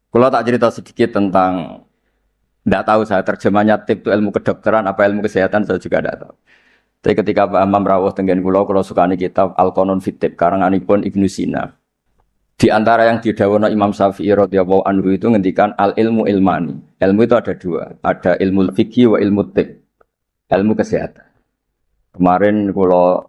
Kalau tak cerita sedikit tentang, tidak tahu saya terjemahnya tip itu ilmu kedokteran apa ilmu kesehatan saya juga tidak tahu. Tapi ketika Pak Imam rawuh tenggen kula sukani kitab Al-Qanun fit Tib karanganipun Ibnu Sina. Di antara yang didhawuhna Imam Syafi'i radhiyallahu anhu itu ngendikan al ilmu ilmani. Ilmu itu ada dua, ada ilmu fikih wa ilmu tib. Ilmu kesehatan. Kemarin kula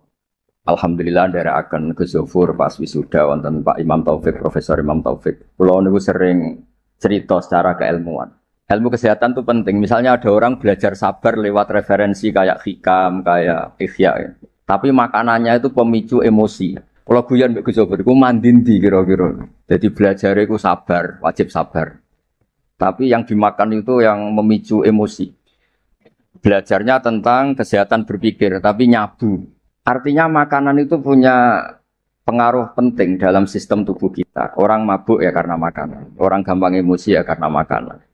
alhamdulillah nderekaken Gus Zufur pas wisuda wonten Pak Imam Taufik, Profesor Imam Taufik. Kula niku sering cerita secara keilmuan. Ilmu kesehatan itu penting. Misalnya ada orang belajar sabar lewat referensi kayak hikam, kayak ihya. Ya. Tapi makanannya itu pemicu emosi. Kalau guyon mbek Gus Zufur iku mandindi kira-kira. Jadi belajar itu sabar, wajib sabar. Tapi yang dimakan itu yang memicu emosi. Belajarnya tentang kesehatan berpikir, tapi nyabu. Artinya makanan itu punya pengaruh penting dalam sistem tubuh kita. Orang mabuk ya karena makanan, orang gampang emosi ya karena makanan.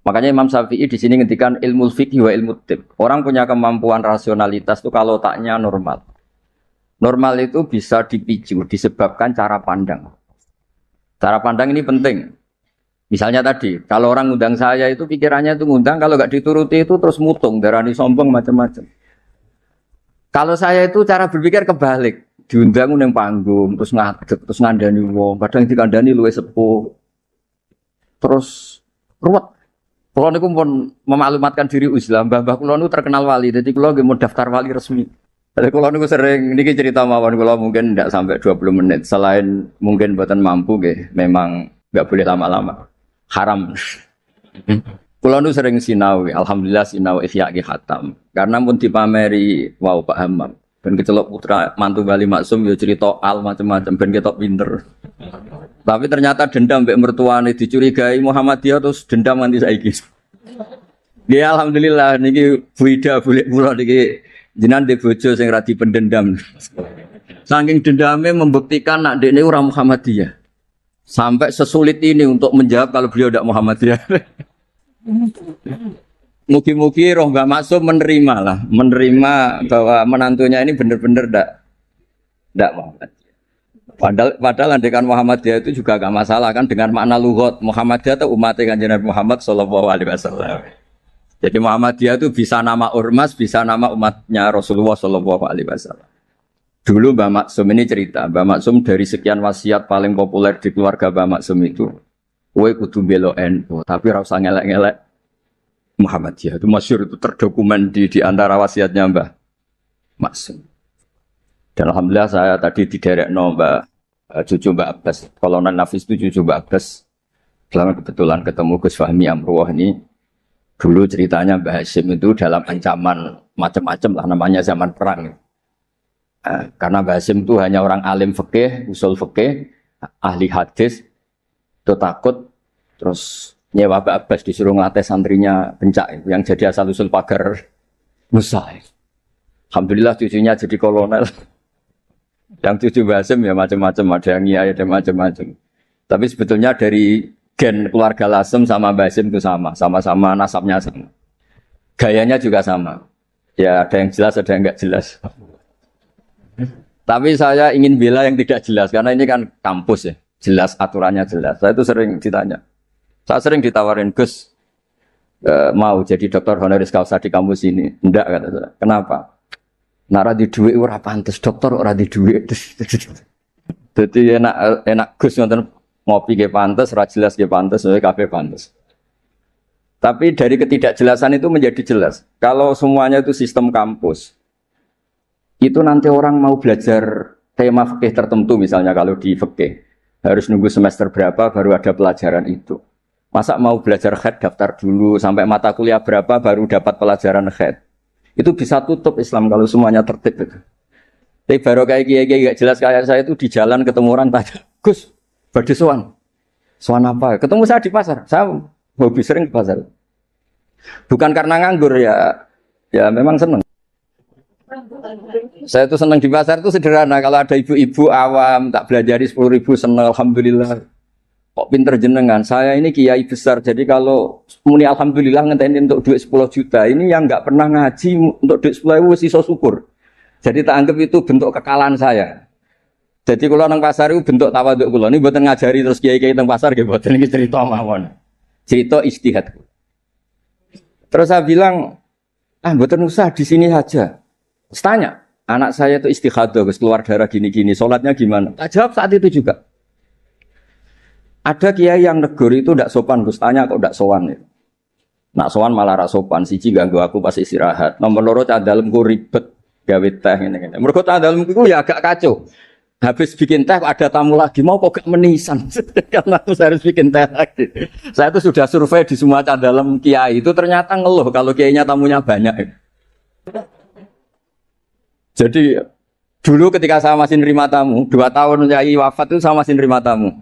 Makanya Imam Syafi'i di sini ngendikan ilmu fikih wa ilmu tib. Orang punya kemampuan rasionalitas itu kalau otaknya normal. Normal itu bisa dipicu disebabkan cara pandang. Cara pandang ini penting. Misalnya tadi, kalau orang ngundang saya itu pikirannya itu ngundang, kalau nggak dituruti itu terus mutung, darani sombong macam-macam. Kalau saya itu cara berpikir kebalik. Diundang nang panggung, terus ngadeg, terus ngandani wong, kadang dikandani luwih sepuh. Terus ruwet. Kulo niku pun memaklumatkan diri Islam, mbah-mbah kulo niku terkenal wali, jadi kulo nggih mau daftar wali resmi. Jadi kulo niku sering niki cerita mawon kulo mungkin tidak sampai 20 menit. Selain mungkin mboten mampu nggih, memang enggak boleh lama-lama. Haram. Kulo niku sering sinau, alhamdulillah sinau ihya ki khatam. Karena pun dipameri wow Pak Hamam. Ben kecelok putra mantu Wali Maksum yo cerita al macam-macam ben ketok pinter. Tapi ternyata dendam mbek mertuane dicurigai Muhammadiyah terus dendam nganti saiki. Ya alhamdulillah niki Bu Ida boleh kula niki jenengan de bojo sing ra dipendendam. Saking dendamnya membuktikan nak dekne ora Muhammadiyah. Sampai sesulit ini untuk menjawab kalau beliau tidak Muhammadiyah. Mugi-mugi roh Mbak Maksum menerima bahwa menantunya ini benar-benar tidak Muhammad. Padahal andekan Muhammadiyah itu juga gak masalah kan dengan makna lughat. Muhammadiyah itu umat Kanjeng Nabi Muhammad sallallahu alaihi wasallam. Jadi Muhammadiyah itu bisa nama ormas, bisa nama umatnya Rasulullah sallallahu alaihi wasallam. Dulu Mbak Maksum ini cerita, Mbak Maksum dari sekian wasiat paling populer di keluarga Mbak Maksum itu, kowe kudu belo NU, tapi ora usah ngelek-ngelek Muhammadiyah. Itu masyhur, itu terdokumen di antara wasiatnya Mbak Maksum. Dan alhamdulillah saya tadi diderekno cucu Mbak Abbas, Kolonel Nafis itu cucu Mbak Abbas. Selama kebetulan ketemu Gus Fahmi Amruwah ini, dulu ceritanya Mbak Hashim itu dalam ancaman macam-macam lah namanya zaman perang. Karena Mbak Hashim itu hanya orang alim fikih, usul fikih, ahli hadis, itu takut, terus nyewa Mbak Abbas disuruh ngelatih santrinya Bencak yang jadi asal usul pagar Musa. Alhamdulillah cucunya jadi kolonel. Yang cucu Basim ya macam-macam, ada yang iya, ada macam-macam. Tapi sebetulnya dari gen keluarga Lasem sama Basim itu sama-sama nasabnya sama. Gayanya juga sama. Ya ada yang jelas, ada yang enggak jelas. Tapi saya ingin bela yang tidak jelas, karena ini kan kampus ya, jelas aturannya jelas. Saya itu sering ditanya. Saya sering ditawarin, Gus, mau jadi dokter honoris causa di kampus ini. Enggak, kata saya. Kenapa? Nara di duit ora pantes dokter ora di duit. Jadi enak Gus ngoten ngopi ge pantes, ora jelas ge pantes, kabeh pantes. Tapi dari ketidakjelasan itu menjadi jelas. Kalau semuanya itu sistem kampus, itu nanti orang mau belajar tema fikih tertentu misalnya kalau di fikih harus nunggu semester berapa baru ada pelajaran itu. Masa mau belajar khed daftar dulu sampai mata kuliah berapa baru dapat pelajaran khed. Itu bisa tutup Islam kalau semuanya tertib itu. Tapi baru kayak kiai gak jelas kayak saya itu di jalan ketemu orang tanya, Gus, badhe sowan. Sowan apa? Ketemu saya di pasar. Saya hobi sering ke pasar. Bukan karena nganggur ya memang seneng. Saya itu seneng di pasar itu sederhana. Kalau ada ibu-ibu awam tak belajari 10.000 seneng, alhamdulillah. Kok pinter jenengan, saya ini kiai besar, jadi kalau muni alhamdulillah ngenteni untuk duit 10 juta, ini yang nggak pernah ngaji untuk duit 10.000 sisa syukur. Jadi tak anggap itu bentuk kekalahan saya. Jadi kalau nang pasar itu bentuk tawaduk kula. Ini mboten ngajari terus kiai-kiai teng pasar nggih mboten iki cerita mawon. Cerita istihad. Terus saya bilang, mboten usah di sini saja. Terus tanya, anak saya itu istighadah, Gus, keluar darah gini-gini, sholatnya gimana? Tak jawab saat itu juga. Ada kiai yang negur itu tidak sopan, Gus, tanya kok tidak sowan ya. Nak sowan malah ra sopan, siji ganggu aku pas istirahat. Nomor loro cah dalemku ribet gawe teh ngene-ngene. Mergo cah dalemku ya agak kacau. Habis bikin teh ada tamu lagi, mau kok gak menisan. Karena aku harus bikin teh lagi. Saya itu sudah survei di semua cah dalem kiai itu ternyata ngeluh kalau kiainya tamunya banyak. Jadi dulu ketika saya masih nerima tamu, 2 tahun kiai wafat itu saya masih nerima tamu.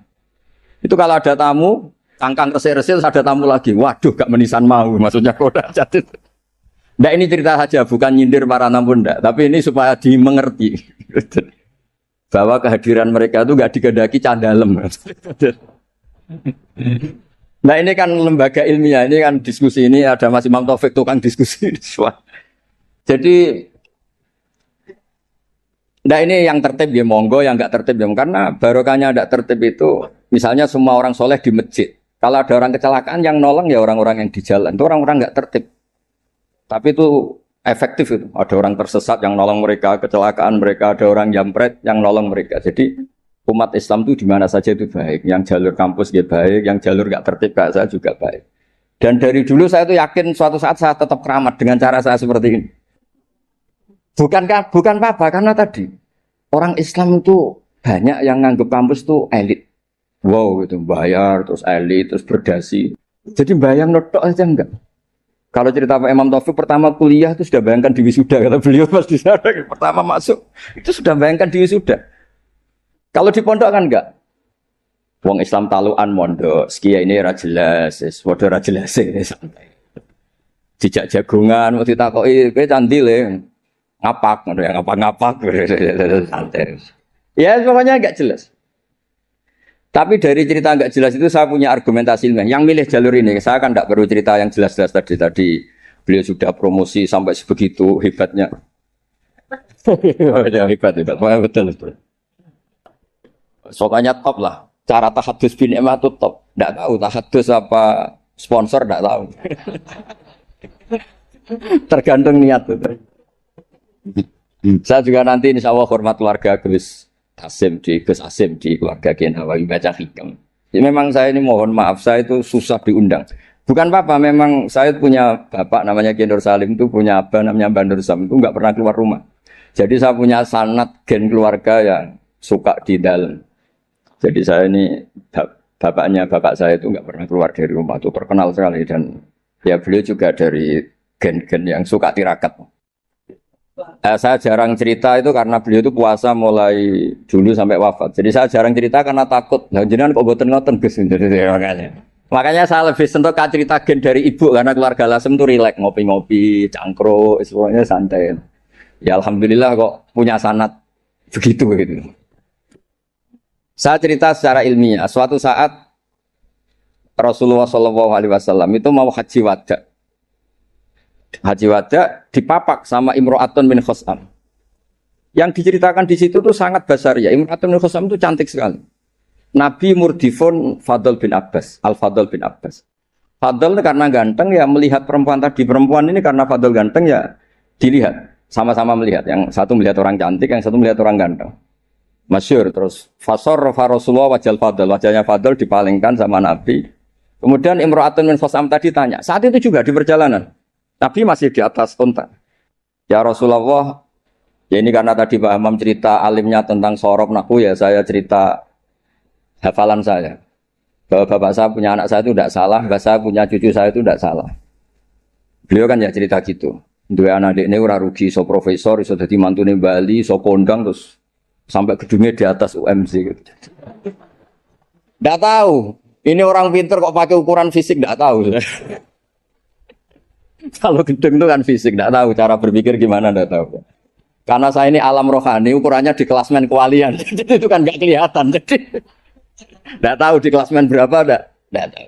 Itu kalau ada tamu, cangkang resik-resik ada tamu lagi. Waduh, gak menisan mau, maksudnya koda jadi. Nggak, ini cerita saja, bukan nyindir para tamu ndak, tapi ini supaya dimengerti bahwa kehadiran mereka itu gak digandaki candalem. Nah ini kan lembaga ilmiah, ini kan diskusi, ini ada Mas Imam Taufik tukang diskusi. Jadi nah ini yang tertib ya monggo, yang nggak tertib ya, karena barokahnya nggak tertib itu, misalnya semua orang soleh di masjid, kalau ada orang kecelakaan yang nolong ya orang-orang yang di jalan, itu orang-orang nggak tertib. Tapi itu efektif itu, ada orang tersesat yang nolong mereka, kecelakaan mereka, ada orang jambret yang nolong mereka. Jadi umat Islam itu di mana saja itu baik, yang jalur kampus ya baik, yang jalur nggak tertib kayak saya juga baik. Dan dari dulu saya itu yakin suatu saat saya tetap keramat dengan cara saya seperti ini. Bukan apa, karena tadi orang Islam itu banyak yang nganggep kampus itu elit. Wow, itu bayar, terus elit, terus berdasi. Jadi bayang notok aja enggak. Kalau cerita Pak Imam Taufik pertama kuliah itu sudah bayangkan di wisuda, kata beliau pas di sana pertama masuk itu sudah bayangkan di wisuda. Kalau di pondok kan enggak. Wong Islam taluan mondok, sekian ini ra jelas, waduh ra jelas santai. Jejak jagungan, waktu ditakoki kowe candi le. Ngapak, ngapak, santai. Ya pokoknya agak jelas. Tapi dari cerita agak jelas itu saya punya argumentasi ilmiah. Yang milih jalur ini, saya kan tidak perlu cerita yang jelas-jelas tadi beliau sudah promosi sampai sebegitu hebatnya. Hebat, betul. Soalnya top lah. Cara tahadus bin Emma itu top. Tidak tahu tahadus apa sponsor, tidak tahu. Tergantung niat itu. Saya juga nanti insya Allah hormat keluarga Gus Asim di keluarga Kiai Nawawi baca hikam. Ya, memang saya ini mohon maaf, saya itu susah diundang. Bukan apa-apa, memang saya punya bapak namanya Kiai Nur Salim, itu punya abah namanya Mbak Nur Sam, itu nggak pernah keluar rumah. Jadi saya punya sanad gen keluarga yang suka di dalam. Jadi saya ini bapaknya bapak saya itu nggak pernah keluar dari rumah, itu terkenal sekali, dan ya beliau juga dari gen-gen yang suka tirakat. Saya jarang cerita itu karena beliau itu puasa mulai dulu sampai wafat. Jadi saya jarang cerita karena takut. Nah, jenengan kok boten ngoten Gus. Makanya saya lebih sentuh cerita gen dari ibu karena keluarga Lasem itu rileks, ngopi-ngopi, cangkruk, semuanya santai. Ya alhamdulillah kok punya sanad begitu gitu. Saya cerita secara ilmiah. Suatu saat Rasulullah SAW itu mau haji wada. Haji wada dipapak sama Imro'atun min Khos'am. Yang diceritakan di situ tuh sangat besar ya. Imro'atun min Khos'am itu cantik sekali. Nabi murdifon Fadl bin Abbas, Al-Fadl bin Abbas. Fadl karena ganteng ya melihat perempuan tadi. Perempuan ini karena Fadl ganteng ya dilihat. Sama-sama melihat. Yang satu melihat orang cantik, yang satu melihat orang ganteng. Masyhur terus. Fasor Rasulullah wajal Fadl. Wajahnya Fadl dipalingkan sama Nabi. Kemudian Imro'atun min Khos'am tadi tanya. Saat itu juga di perjalanan. Nabi masih di atas unta. Ya Rasulullah, ya ini karena tadi Pak Hamam cerita alimnya tentang sorok naku, ya saya cerita hafalan saya. Bahwa bapak saya punya anak saya itu tidak salah, bapak saya punya cucu saya itu tidak salah. Beliau kan ya cerita gitu. Dua anak ini ora rugi, so profesor, so jadi mantune Bali, so kondang terus sampai gedungnya di atas UMC gitu. Tidak tahu. Ini orang pinter kok pakai ukuran fisik, tidak tahu. Kalau gedung itu kan fisik, tidak tahu cara berpikir gimana, tidak tahu. Karena saya ini alam rohani, ukurannya di klasmen kewalian, jadi itu kan nggak kelihatan. Jadi tidak tahu di klasmen berapa, tidak tahu.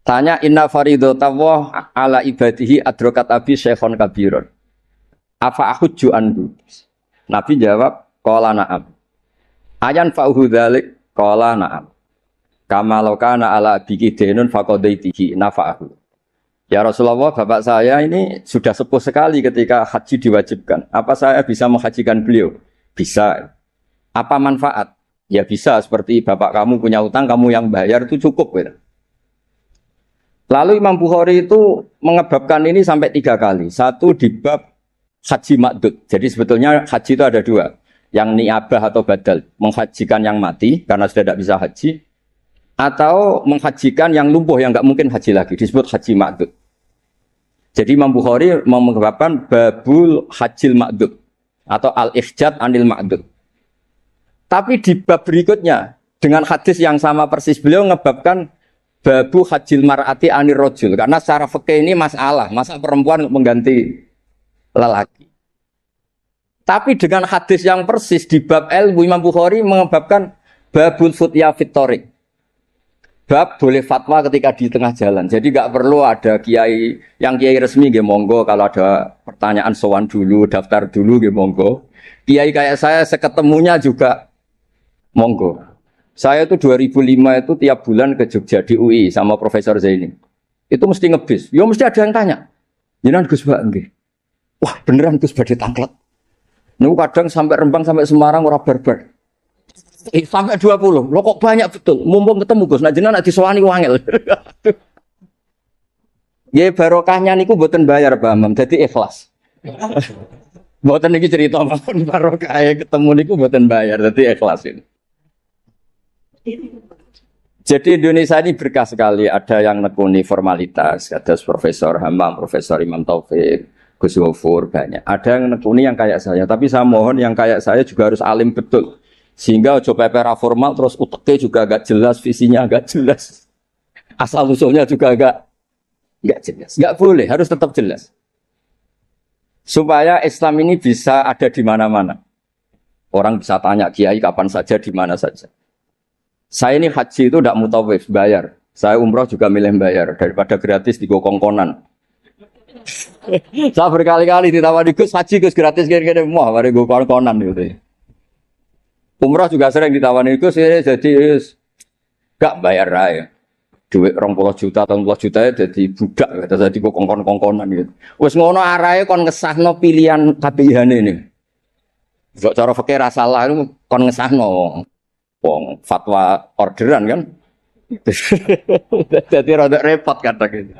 Tanya inna faridotawah ala ibadihi adrokat abi syekhon kabirun. Afa ahujju anhu. Nabi jawab, qala na'am. Ayan fa'uhu dzalik qala na'am. Kama law kana ala biki denun faqadaitihi nafa'ahu. Ya Rasulullah, bapak saya ini sudah sepuh sekali ketika haji diwajibkan. Apa saya bisa menghajikan beliau? Bisa. Apa manfaat? Ya bisa, seperti bapak kamu punya utang, kamu yang bayar itu cukup. Gitu. Lalu Imam Bukhari itu mengebabkan ini sampai 3 kali. Satu di bab haji makdud. Jadi sebetulnya haji itu ada 2. Yang niabah atau badal. Menghajikan yang mati karena sudah tidak bisa haji. Atau menghajikan yang lumpuh yang nggak mungkin haji lagi, disebut haji ma'dud. Jadi Imam Bukhari mengebabkan babul hajil ma'dud atau al-ihjad anil ma'dud. Tapi di bab berikutnya dengan hadis yang sama persis beliau ngebabkan babu hajil mar'ati anir rojul, karena secara fikih ini masalah, masa perempuan mengganti lelaki. Tapi dengan hadis yang persis di bab ilmu Imam Bukhari mengebabkan babul futya fitorik. Bab boleh fatwa ketika di tengah jalan. Jadi nggak perlu ada kiai yang kiai resmi nggih monggo, kalau ada pertanyaan sowan dulu, daftar dulu nggih monggo. Kiai kayak saya seketemunya juga monggo. Saya itu 2005 itu tiap bulan ke Jogja di UI sama Profesor Zaini. Itu mesti ngebis. Ya mesti ada yang tanya. Jenengan Gus Mbak nggih. Wah, beneran Gus badhe tanglet. Niku kadang sampai Rembang sampai Semarang ora barbar. Sampai 20. Lo kok banyak betul. Mumpung ketemu Gus, nah jenengan disowani wangel. Ya barokahnya niku mboten bayar Pak Imam, dadi ikhlas. Mboten niki cerita mawon barokah ketemu niku mboten bayar, dadi ikhlas ini. Jadi Indonesia ini berkah sekali, ada yang nekuni formalitas, ada Profesor Hamam, Profesor Imam Taufik, Gus Wafur, banyak. Ada yang nekuni yang kayak saya, tapi saya mohon yang kayak saya juga harus alim betul. Sehingga coba pera formal terus uteknya juga agak jelas, visinya agak jelas. Asal usulnya juga agak jelas. Enggak boleh, harus tetap jelas. Supaya Islam ini bisa ada di mana-mana. Orang bisa tanya kiai kapan saja, di mana saja. Saya ini haji itu tidak mutawif, bayar. Saya umroh juga milih bayar daripada gratis di kongkonan. Saya berkali-kali ditawari Gus haji Gus gratis kira-kira mau mari go kongkonan gitu. Umrah juga sering ditawani Gus jadi gak bayar raya. Duit 20 juta atau 40 juta ya jadi budak kata jadi kok kongkon-kongkonan gitu. Wis ngono arahe kon ngesahno pilihan KPIH ini. Kok cara fikih ra salah itu kon ngesahno wong fatwa orderan kan. Jadi rada repot kadang gitu.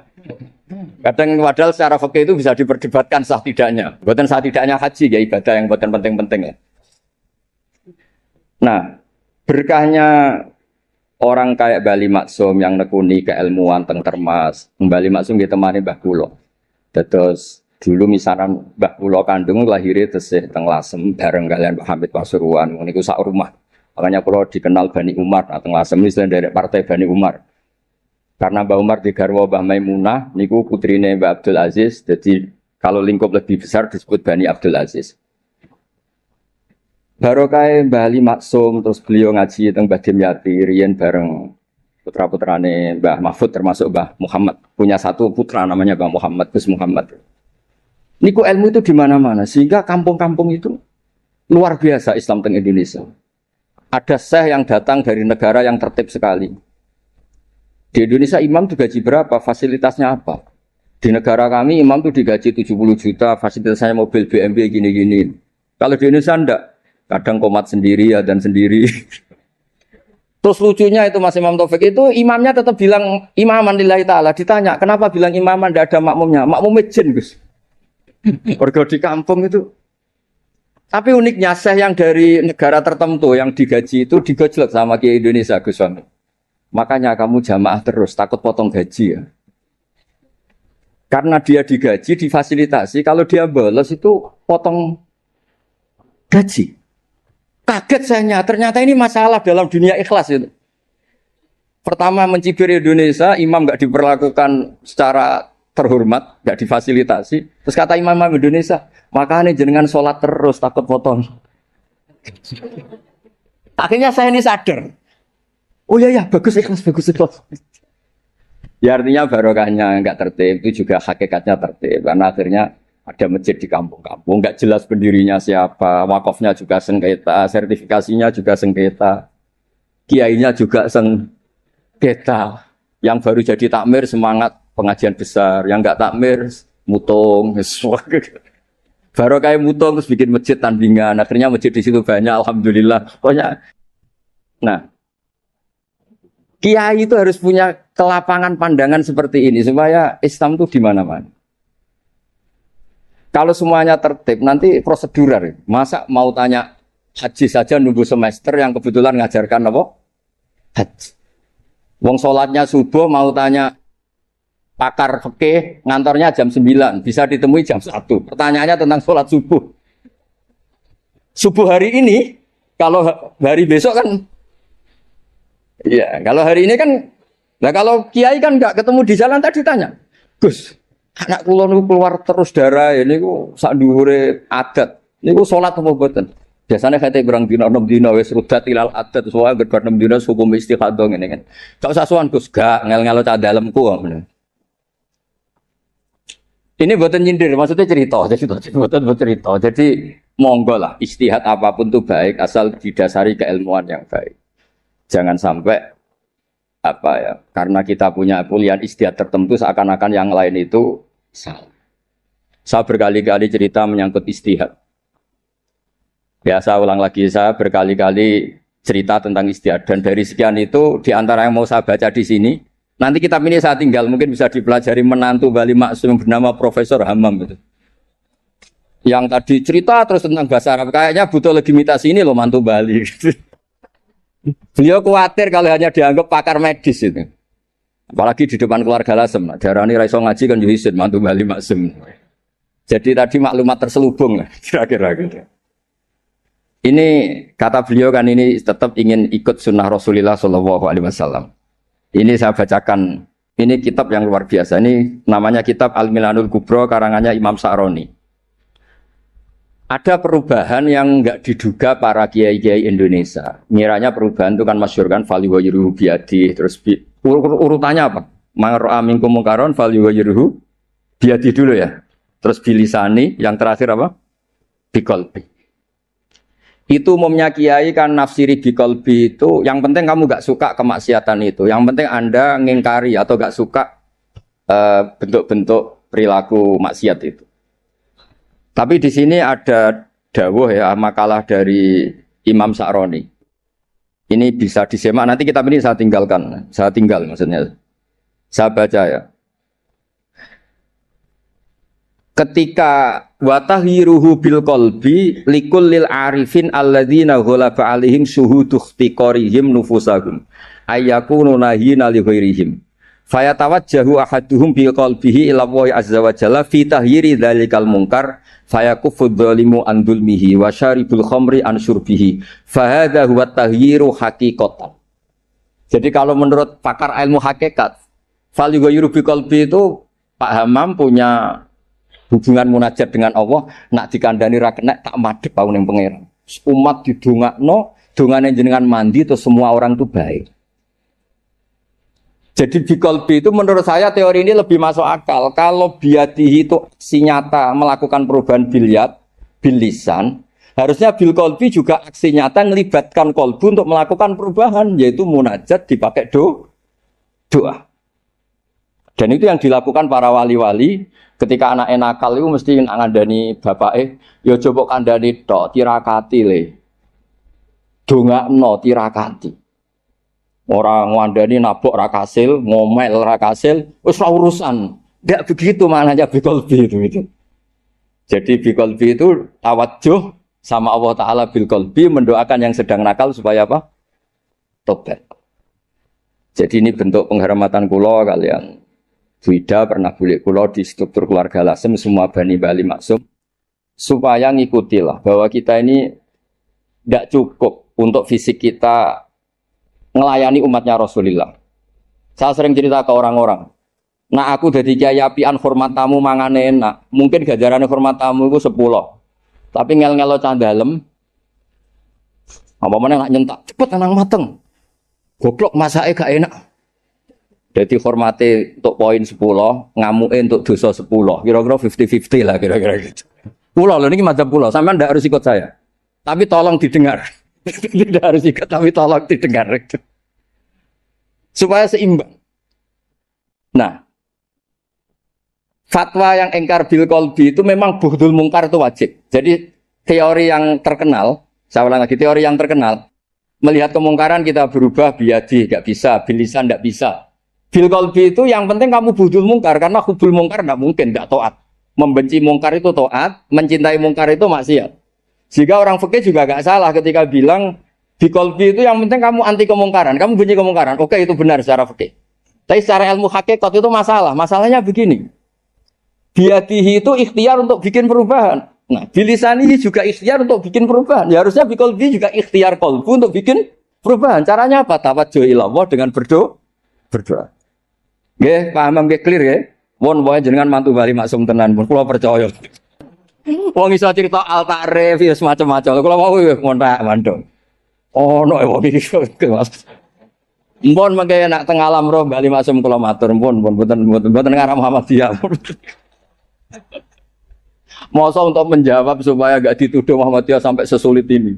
Kadang padahal secara fikih itu bisa diperdebatkan sah tidaknya. Bukan sah tidaknya haji ya ibadah yang bukan penting-penting ya. Nah, berkahnya orang kayak Bali Maksum yang nekuni keilmuan teng Termas, Bali Maksum nggih temani Mbah kula. Terus dulu misalnya Mbah kula kandung lahirnya tesih teng Lasem bareng kalian Pak Hamid Pasuruan, niku sak rumah. Makanya kula dikenal Bani Umar, teng Lasem iki dari partai Bani Umar. Karena Mbah Umar digarwa Mbah Maimunah, niku putrine Mbah Abdul Aziz, jadi kalau lingkup lebih besar disebut Bani Abdul Aziz. Barokah Bali Maksum terus beliau ngaji teng Mbah Dimyati riyen bareng putra-putrane Mbah Mahfud termasuk Mbah Muhammad. Punya satu putra namanya Mbah Muhammad, Gus Muhammad. Niku ilmu itu di mana-mana sehingga kampung-kampung itu luar biasa Islam teng Indonesia. Ada syekh yang datang dari negara yang tertib sekali. Di Indonesia imam digaji berapa? Fasilitasnya apa? Di negara kami imam itu digaji 70 juta, fasilitasnya mobil BMW gini-gini. Kalau di Indonesia enggak. Kadang komat sendiri, dan sendiri. Terus lucunya itu Mas Imam Taufik itu imamnya tetap bilang imaman lillahi ta'ala. Ditanya, kenapa bilang imaman tidak ada makmumnya? Makmumnya jin, Gus. Warga di kampung itu. Tapi uniknya, syekh yang dari negara tertentu yang digaji itu digojlok sama Kiai Indonesia, Gus Wami. Makanya kamu jamaah terus, takut potong gaji ya. Karena dia digaji, difasilitasi. Kalau dia bolos itu potong gaji. Kaget saya, ternyata ini masalah dalam dunia ikhlas itu. Pertama mencibir Indonesia, imam nggak diperlakukan secara terhormat, nggak difasilitasi. Terus kata imam Indonesia, makanya jenengan sholat terus takut potong. Akhirnya saya ini sadar. Oh iya bagus ikhlas. Ya artinya barokahnya nggak tertib itu juga hakikatnya tertib. Karena akhirnya Ada masjid di kampung-kampung, nggak jelas pendirinya siapa, wakafnya juga sengketa, sertifikasinya juga sengketa, kiainya juga sengketa. Yang baru jadi takmir semangat pengajian besar, yang nggak takmir mutung, baru kayak mutung terus bikin masjid tandingan, akhirnya masjid di situ banyak, alhamdulillah. Pokoknya, nah, kiai itu harus punya kelapangan pandangan seperti ini supaya Islam itu di mana-mana. Kalau semuanya tertib, nanti prosedural. Masa mau tanya haji saja nunggu semester yang kebetulan ngajarkan apa? Haji. Wong sholatnya subuh mau tanya pakar fikih ngantornya jam 9, bisa ditemui jam 1. Pertanyaannya tentang sholat subuh. Subuh hari ini, kalau hari besok kan, ya kalau hari ini kan, nah kalau kiai kan nggak ketemu di jalan tadi tanya, Gus, anak kula niku keluar terus darah ini ku sak dhuwure adat. Niku salat apa mboten? Biasanya kate berang dina 6 dina wis rudat ilal adat soal gerbar 6 dina hukum istikhadah ngene kan. Gak usah sowan Gus, gak ngel-ngelo cah dalemku ngono. Ini mboten nyindir, maksudnya cerita, jadi mboten cerita. Jadi monggo lah istihad apapun tuh baik asal didasari keilmuan yang baik. Jangan sampai apa ya, karena kita punya pilihan istihad tertentu seakan-akan yang lain itu salah. Saya berkali-kali cerita menyangkut istihad. Ya, saya ulang lagi, saya berkali-kali cerita tentang istihad. Dan dari sekian itu, di antara yang mau saya baca di sini, nanti kitab ini saya tinggal, mungkin bisa dipelajari menantu Bali Maksum yang bernama Profesor Hammam. Gitu. Yang tadi cerita terus tentang bahasa Arab, kayaknya butuh legitimasi ini loh mantu Bali. Gitu. Beliau khawatir kalau hanya dianggap pakar medis itu. Apalagi di depan keluarga Lasem. Darani raiso ngaji kan Yuhisin, mantu Bali Maksum. Jadi tadi maklumat terselubung lah, kira-kira gitu. Ini kata beliau kan ini tetap ingin ikut sunnah Rasulullah SAW. Ini saya bacakan. Ini kitab yang luar biasa. Ini namanya kitab Al-Milanul Kubro karangannya Imam Sa'roni. Ada perubahan yang enggak diduga para kiai-kiai Indonesia. Miranya perubahan itu kan masyhur kan faliwayiruhu biadi. Terus urutannya apa? Mangro'a minkum mungkaron faliwayiruhu biadi dulu ya. Terus bilisani, yang terakhir apa? Biqalbi. Itu umumnya kiai kan nafsiri biqalbi itu yang penting kamu gak suka kemaksiatan itu. Yang penting Anda ngingkari atau gak suka bentuk-bentuk perilaku maksiat itu. Tapi di sini ada dawuh ya makalah dari Imam Sa'roni. Ini bisa disemak nanti kitab ini saya tinggalkan. Saya tinggal maksudnya. Saya baca ya. Ketika watahhiruhu bil qalbi likullil arifin alladzina ghalaba alaihim syuhudu ikhtiqarihim nufusahum ayyakunu nahina li ghairihim fayatawajjahu ahaduhum bi qalbihi ila Allah azza wa jalla fi tahyiri dzalikal munkar fayakufu dzalimu an dzulmihi wa syaribul khamri an syurbihi fa hadza huwa tahyiru haqiqatan. Jadi kalau menurut pakar ilmu hakikat fal yughayyiru bi qalbi itu Pak Hammam punya hubungan munajat dengan Allah, nak dikandani ra kena tak madhep pau ning pangeran. Umat didongakno, dongane jenengan mandi terus semua orang itu baik. Jadi biqalbi itu menurut saya teori ini lebih masuk akal. Kalau biadihi itu aksi nyata melakukan perubahan bil lisan, harusnya bil qalbi juga aksi nyata melibatkan qalbu untuk melakukan perubahan, yaitu munajat dipakai doa. Dan itu yang dilakukan para wali-wali ketika anak nakal itu mesti ngandani bapake, ya coba kandhani tok tirakati le. Dongakno tirakati. Ora ngandani nabok ra kasil, ngomel ra kasil, wis ora urusan. Ndak begitu maknanya biqalbi itu. Jadi biqalbi itu tawadjuh sama Allah Ta'ala bilqalbi mendoakan yang sedang nakal supaya apa? Tobat. Jadi ini bentuk penghormatan kula kalian. Wida pernah bulik kula di struktur keluarga Lasem semua Bani Bali Maksum supaya ngikutilah bahwa kita ini tidak cukup untuk fisik kita melayani umatnya Rasulullah. Saya sering cerita ke orang-orang, nah aku dari kiai apian hormat tamu mangan enak, mungkin gajaran hormat tamu itu 10, tapi ngel-ngelo cah dalem, apa mana nak nyentak cepet tenang mateng, goblok masake gak enak. Jadi hormati untuk poin 10, ngamuke untuk dosa 10. Kira-kira 50-50 lah kira-kira gitu. Pulau loh ini madzhab pulau, sampean ndak harus ikut saya. Tapi tolong didengar. Tidak harus ikut tapi tolong didengar gitu. Supaya seimbang. Nah, fatwa yang engkar bil qalbi itu memang bughdul mungkar itu wajib. Jadi teori yang terkenal, saya ulang lagi teori yang terkenal, melihat kemungkaran kita berubah biadi, enggak bisa, bilisan enggak bisa. Bil qalbi itu yang penting kamu bughdul mungkar karena hubul mungkar enggak mungkin enggak taat. Membenci mungkar itu taat, mencintai mungkar itu maksiat. Jika orang fikih juga enggak salah ketika bilang bil qalbi itu yang penting kamu anti kemungkaran, kamu benci kemungkaran. Oke, itu benar secara fikih. Tapi secara ilmu hakikat itu masalah. Masalahnya begini. Biadihi itu ikhtiar untuk bikin perubahan. Nah, bilisani juga ikhtiar untuk bikin perubahan. Ya harusnya biqalbi juga ikhtiar qalbu untuk bikin perubahan. Caranya apa? Tawajjuh ilallah dengan berdoa. Nggih, paham nggih clear nggih? Mun wae jenengan mantu bali maksum tenan pun kula percaya. Wong iso cerita al-ta'rif ya semacam-macam. Kula mau ngontak mandong. Ono wong iki Mas. Mpun mengke nak teng alam roh bali maksum kula matur pun mboten ngarah Muhammadiyah. Masa untuk menjawab supaya gak dituduh Muhammadiyah sampai sesulit ini.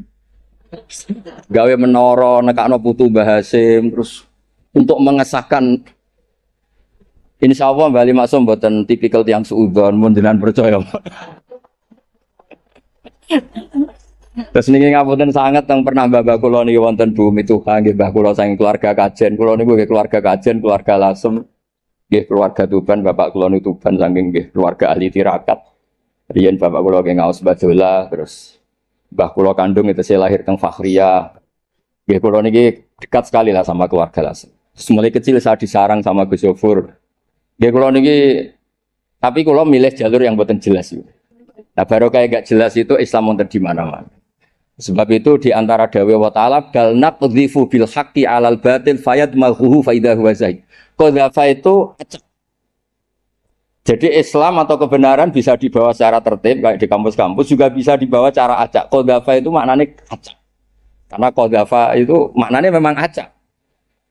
Gawe menara nekakno putu Mbah Hasim terus untuk mengesahkan insya Allah Bali Maksum mboten tipikal tiang suudzon mun jenengan percaya. Terus niki ngapunten sanget teng pernah mbah kula niki wonten bumi Tuhan nggih mbah kula saking keluarga Kajen. Kula niku nggih keluarga Kajen, keluarga Lasem, nggih keluarga Tuban, bapak kula niku Tuban saking nggih keluarga ahli tirakat. Riyen bapak kula nggih ngaos Badola, terus mbah kula kandung itu saya lahir teng Fakhriyah. Nggih kula niki dekat sekali lah sama keluarga Lasem. Terus mulai kecil saya disarang sama Gus Yofur. Nggih kula niki tapi kula milih jalur yang mboten jelas itu. Nah baru kayak gak jelas itu Islam wonten di mana-mana. Sebab itu di antara dawe wa ta'ala bal naqdhifu bil haqqi 'alal batil fayadmaghuhu fa idza huwa zaid. Qadzafa itu acak. Jadi Islam atau kebenaran bisa dibawa secara tertib kayak di kampus-kampus juga bisa dibawa cara acak. Qadzafa itu maknanya acak. Karena qadzafa itu maknanya memang acak.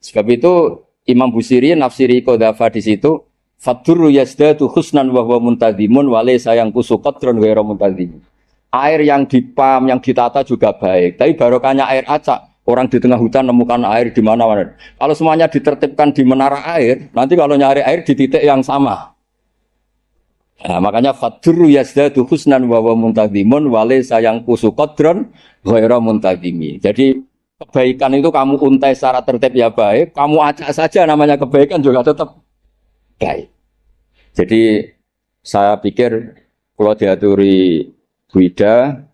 Sebab itu Imam Busiri nafsiri qadzafa di situ fadurru yazdatu husnan wa huwa muntazimun wa laysa yanqusu qadran ghairu muntazim. Air yang dipam, yang ditata juga baik. Tapi barokahnya air acak. Orang di tengah hutan nemukan air di mana-mana. Kalau semuanya ditertibkan di menara air, nanti kalau nyari air di titik yang sama. Nah, makanya fadurru yazdatu husnan wa huwa muntazimun wa laysa yanqusu qadran ghairu muntazimi. Jadi kebaikan itu kamu untai secara tertib ya baik, kamu acak saja namanya kebaikan juga tetap baik. Jadi saya pikir kalau diaturi Bu Ida,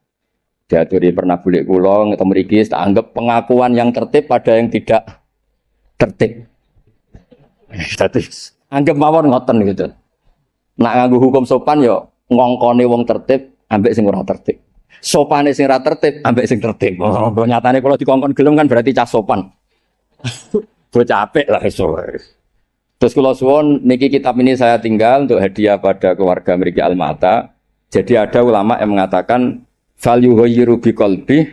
diaturi pernah bulik kula ketemu mriki tak anggap pengakuan yang tertib pada yang tidak tertib. Dadi anggap mawon ngoten gitu. Nak nganggo hukum sopan yo ngongkone wong tertib ambek sing ora tertib. Sopane sing ora tertib ambek sing tertib. Oh, nyatane kalau dikongkon gelem kan berarti cah sopan. Bocah apik lah iso. Terus kula suwun niki kitab ini saya tinggal untuk hadiah pada keluarga mriki Almata. Jadi ada ulama yang mengatakan fal yughayyiru biqalbi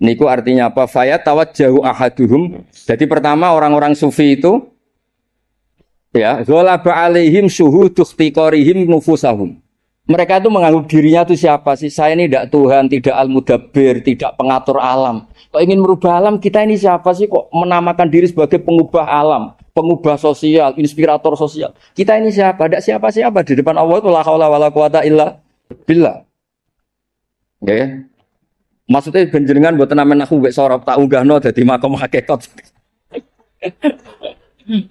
niku artinya apa? Faya tawajjahu ahaduhum. Jadi pertama orang-orang sufi itu ya, ghalaba alaihim syuhudu ikhtiqarihim nufusahum. Mereka itu menganggap dirinya itu siapa sih? Saya ini tidak Tuhan, tidak al-mudabbir, tidak pengatur alam. Kalau ingin merubah alam, kita ini siapa sih kok menamakan diri sebagai pengubah alam, pengubah sosial, inspirator sosial. Kita ini siapa? Tidak siapa-siapa di depan Allah itu la haula wala quwata illa billah. Nggih. Maksudnya benjenengan mboten amen aku mbek sorop tak unggahno dadi makom hakikat.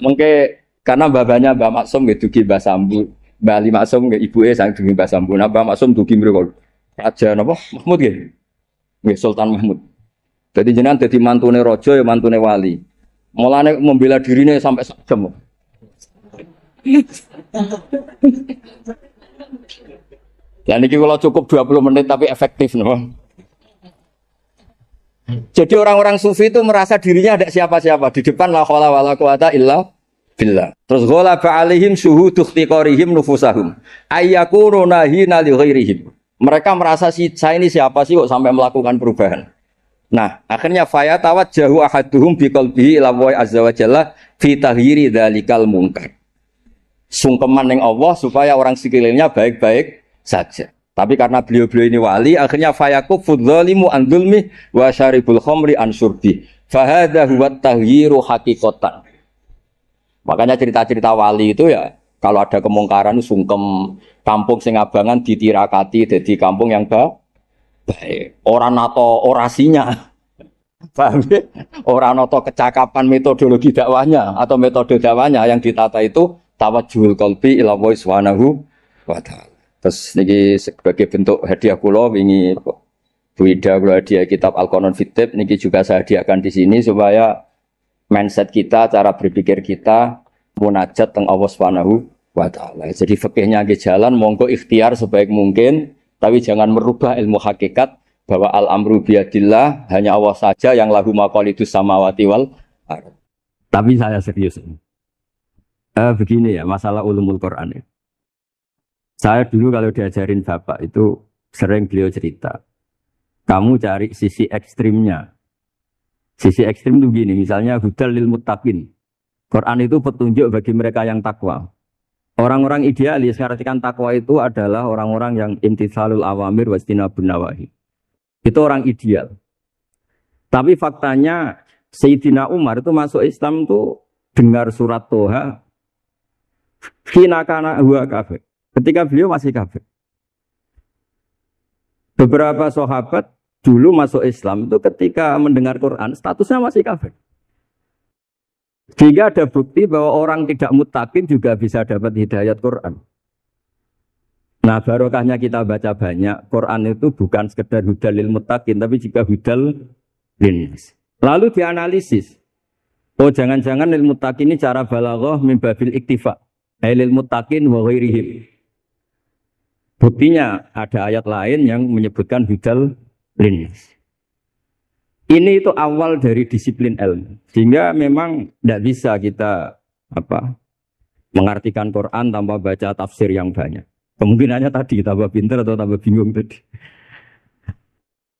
Mengke karena babanya Mbak Maksum nggih dugi Mbah Sambu, Mbak Ali Maksum nggih ibuke sang dugi Mbah Sambu. Nah Mbak Maksum dugi mriku Raja napa? Mahmud nggih. Nggih Sultan Mahmud. Jadi jenengan dadi mantune raja ya mantune wali. Mulane membela dirine sampai sak jam. Ya niki kalau cukup 20 menit tapi efektif no. Jadi orang-orang sufi itu merasa dirinya ada siapa-siapa di depan la haula wala quwata illa billah. Terus ghalaba alaihim syuhudu ikhtiqarihim nufusahum ayyakunu nahina li ghairihim. Mereka merasa saya ini siapa sih kok sampai melakukan perubahan. Nah, akhirnya fayatawajjahu ahaduhum biqalbihi ila wa azza wa jalla fi tahyiri dzalikal munkar. Sungkeman ning Allah supaya orang sekelilingnya baik-baik saja. Tapi karena beliau-beliau ini wali, akhirnya fayakufu dzalimu an dzulmi wa syaribul khamri an syurbi. Fa hadza huwa tahyiru haqiqatan. Makanya cerita-cerita wali itu ya kalau ada kemungkaran sungkem, kampung sing abangan ditirakati jadi kampung yang baik. Orang nato orasinya. Paham ya? Orang nato kecakapan metodologi dakwahnya atau metode dakwahnya yang ditata itu tawajjuhul qalbi ila Allah subhanahu wa ta'ala. Terus niki sebagai bentuk hadiah kula wingi Bu Ida kula hadiah kitab Al-Qanon Fitib niki juga saya hadiahkan di sini supaya mindset kita, cara berpikir kita munajat teng Allah Subhanahu wa taala. Jadi fikihnya nggih jalan monggo ikhtiar sebaik mungkin tapi jangan merubah ilmu hakikat bahwa al-amru biyadillah hanya Allah saja yang lahu maqalidus samawati wal ardh. Tapi saya serius. Begini ya masalah ulumul Quran ya. Saya dulu kalau diajarin Bapak itu sering beliau cerita. Kamu cari sisi ekstrimnya. Sisi ekstrim itu begini, misalnya hudal lil muttaqin. Quran itu petunjuk bagi mereka yang takwa. Orang-orang idealis mengartikan takwa itu adalah orang-orang yang imtitsalul awamir wastinabun nawahi. Itu orang ideal. Tapi faktanya Sayyidina Umar itu masuk Islam itu dengar surat Toha hina kana huwa kafir. Ketika beliau masih kafir. Beberapa sahabat dulu masuk Islam itu ketika mendengar Quran statusnya masih kafir. Sehingga ada bukti bahwa orang tidak muttaqin juga bisa dapat hidayat Quran. Nah barokahnya kita baca banyak, Quran itu bukan sekedar hudal lil muttaqin, tapi juga hudal linnas. Lalu dianalisis, oh jangan-jangan lil muttaqin ini cara balaghah min babil iktifa, lil muttaqin wa ghairihim. Buktinya ada ayat lain yang menyebutkan hudal linnas. Ini itu awal dari disiplin ilmu. Sehingga memang tidak bisa kita mengartikan Quran tanpa baca tafsir yang banyak. Kemungkinannya tadi tambah pintar atau tambah bingung tadi.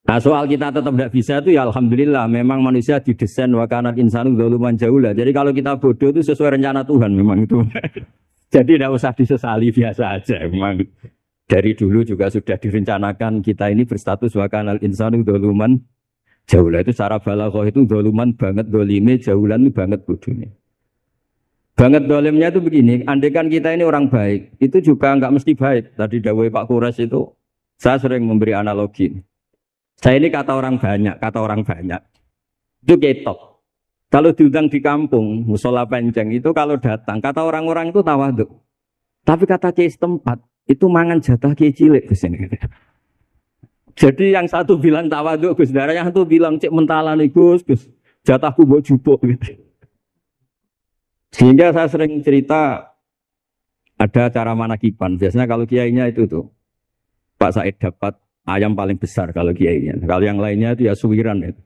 Nah soal kita tetap tidak bisa itu ya alhamdulillah. Memang manusia didesain wa kanal insanu dzaluman jahula. Jadi kalau kita bodoh itu sesuai rencana Tuhan memang itu. Jadi tidak usah disesali, biasa aja. Memang dari dulu juga sudah direncanakan kita ini berstatus wa kanal insanu dzaluman jaulah. Itu cara balaghah itu doluman banget, dolime jaulan itu banget bodohnya. Banget dolimnya itu begini, andaikan kita ini orang baik, itu juga enggak mesti baik. Tadi dawuh Pak Kures itu, saya sering memberi analogi. Saya ini kata orang banyak, itu ketok. Kalau diundang di kampung, musola penceng itu kalau datang, kata orang-orang itu tawaduk. Tapi kata kiai setempat, itu mangan jatah kiai cilik di sini. Jadi yang satu bilang tawaduk Gus Dara, yang satu bilang cek mentalan Gus, jatahku mbok jupuk gitu. Sehingga saya sering cerita ada acara manakiban. Biasanya kalau kiainya itu tuh Pak Said dapat ayam paling besar kalau kiainya. Kalau yang lainnya itu ya suwiran itu.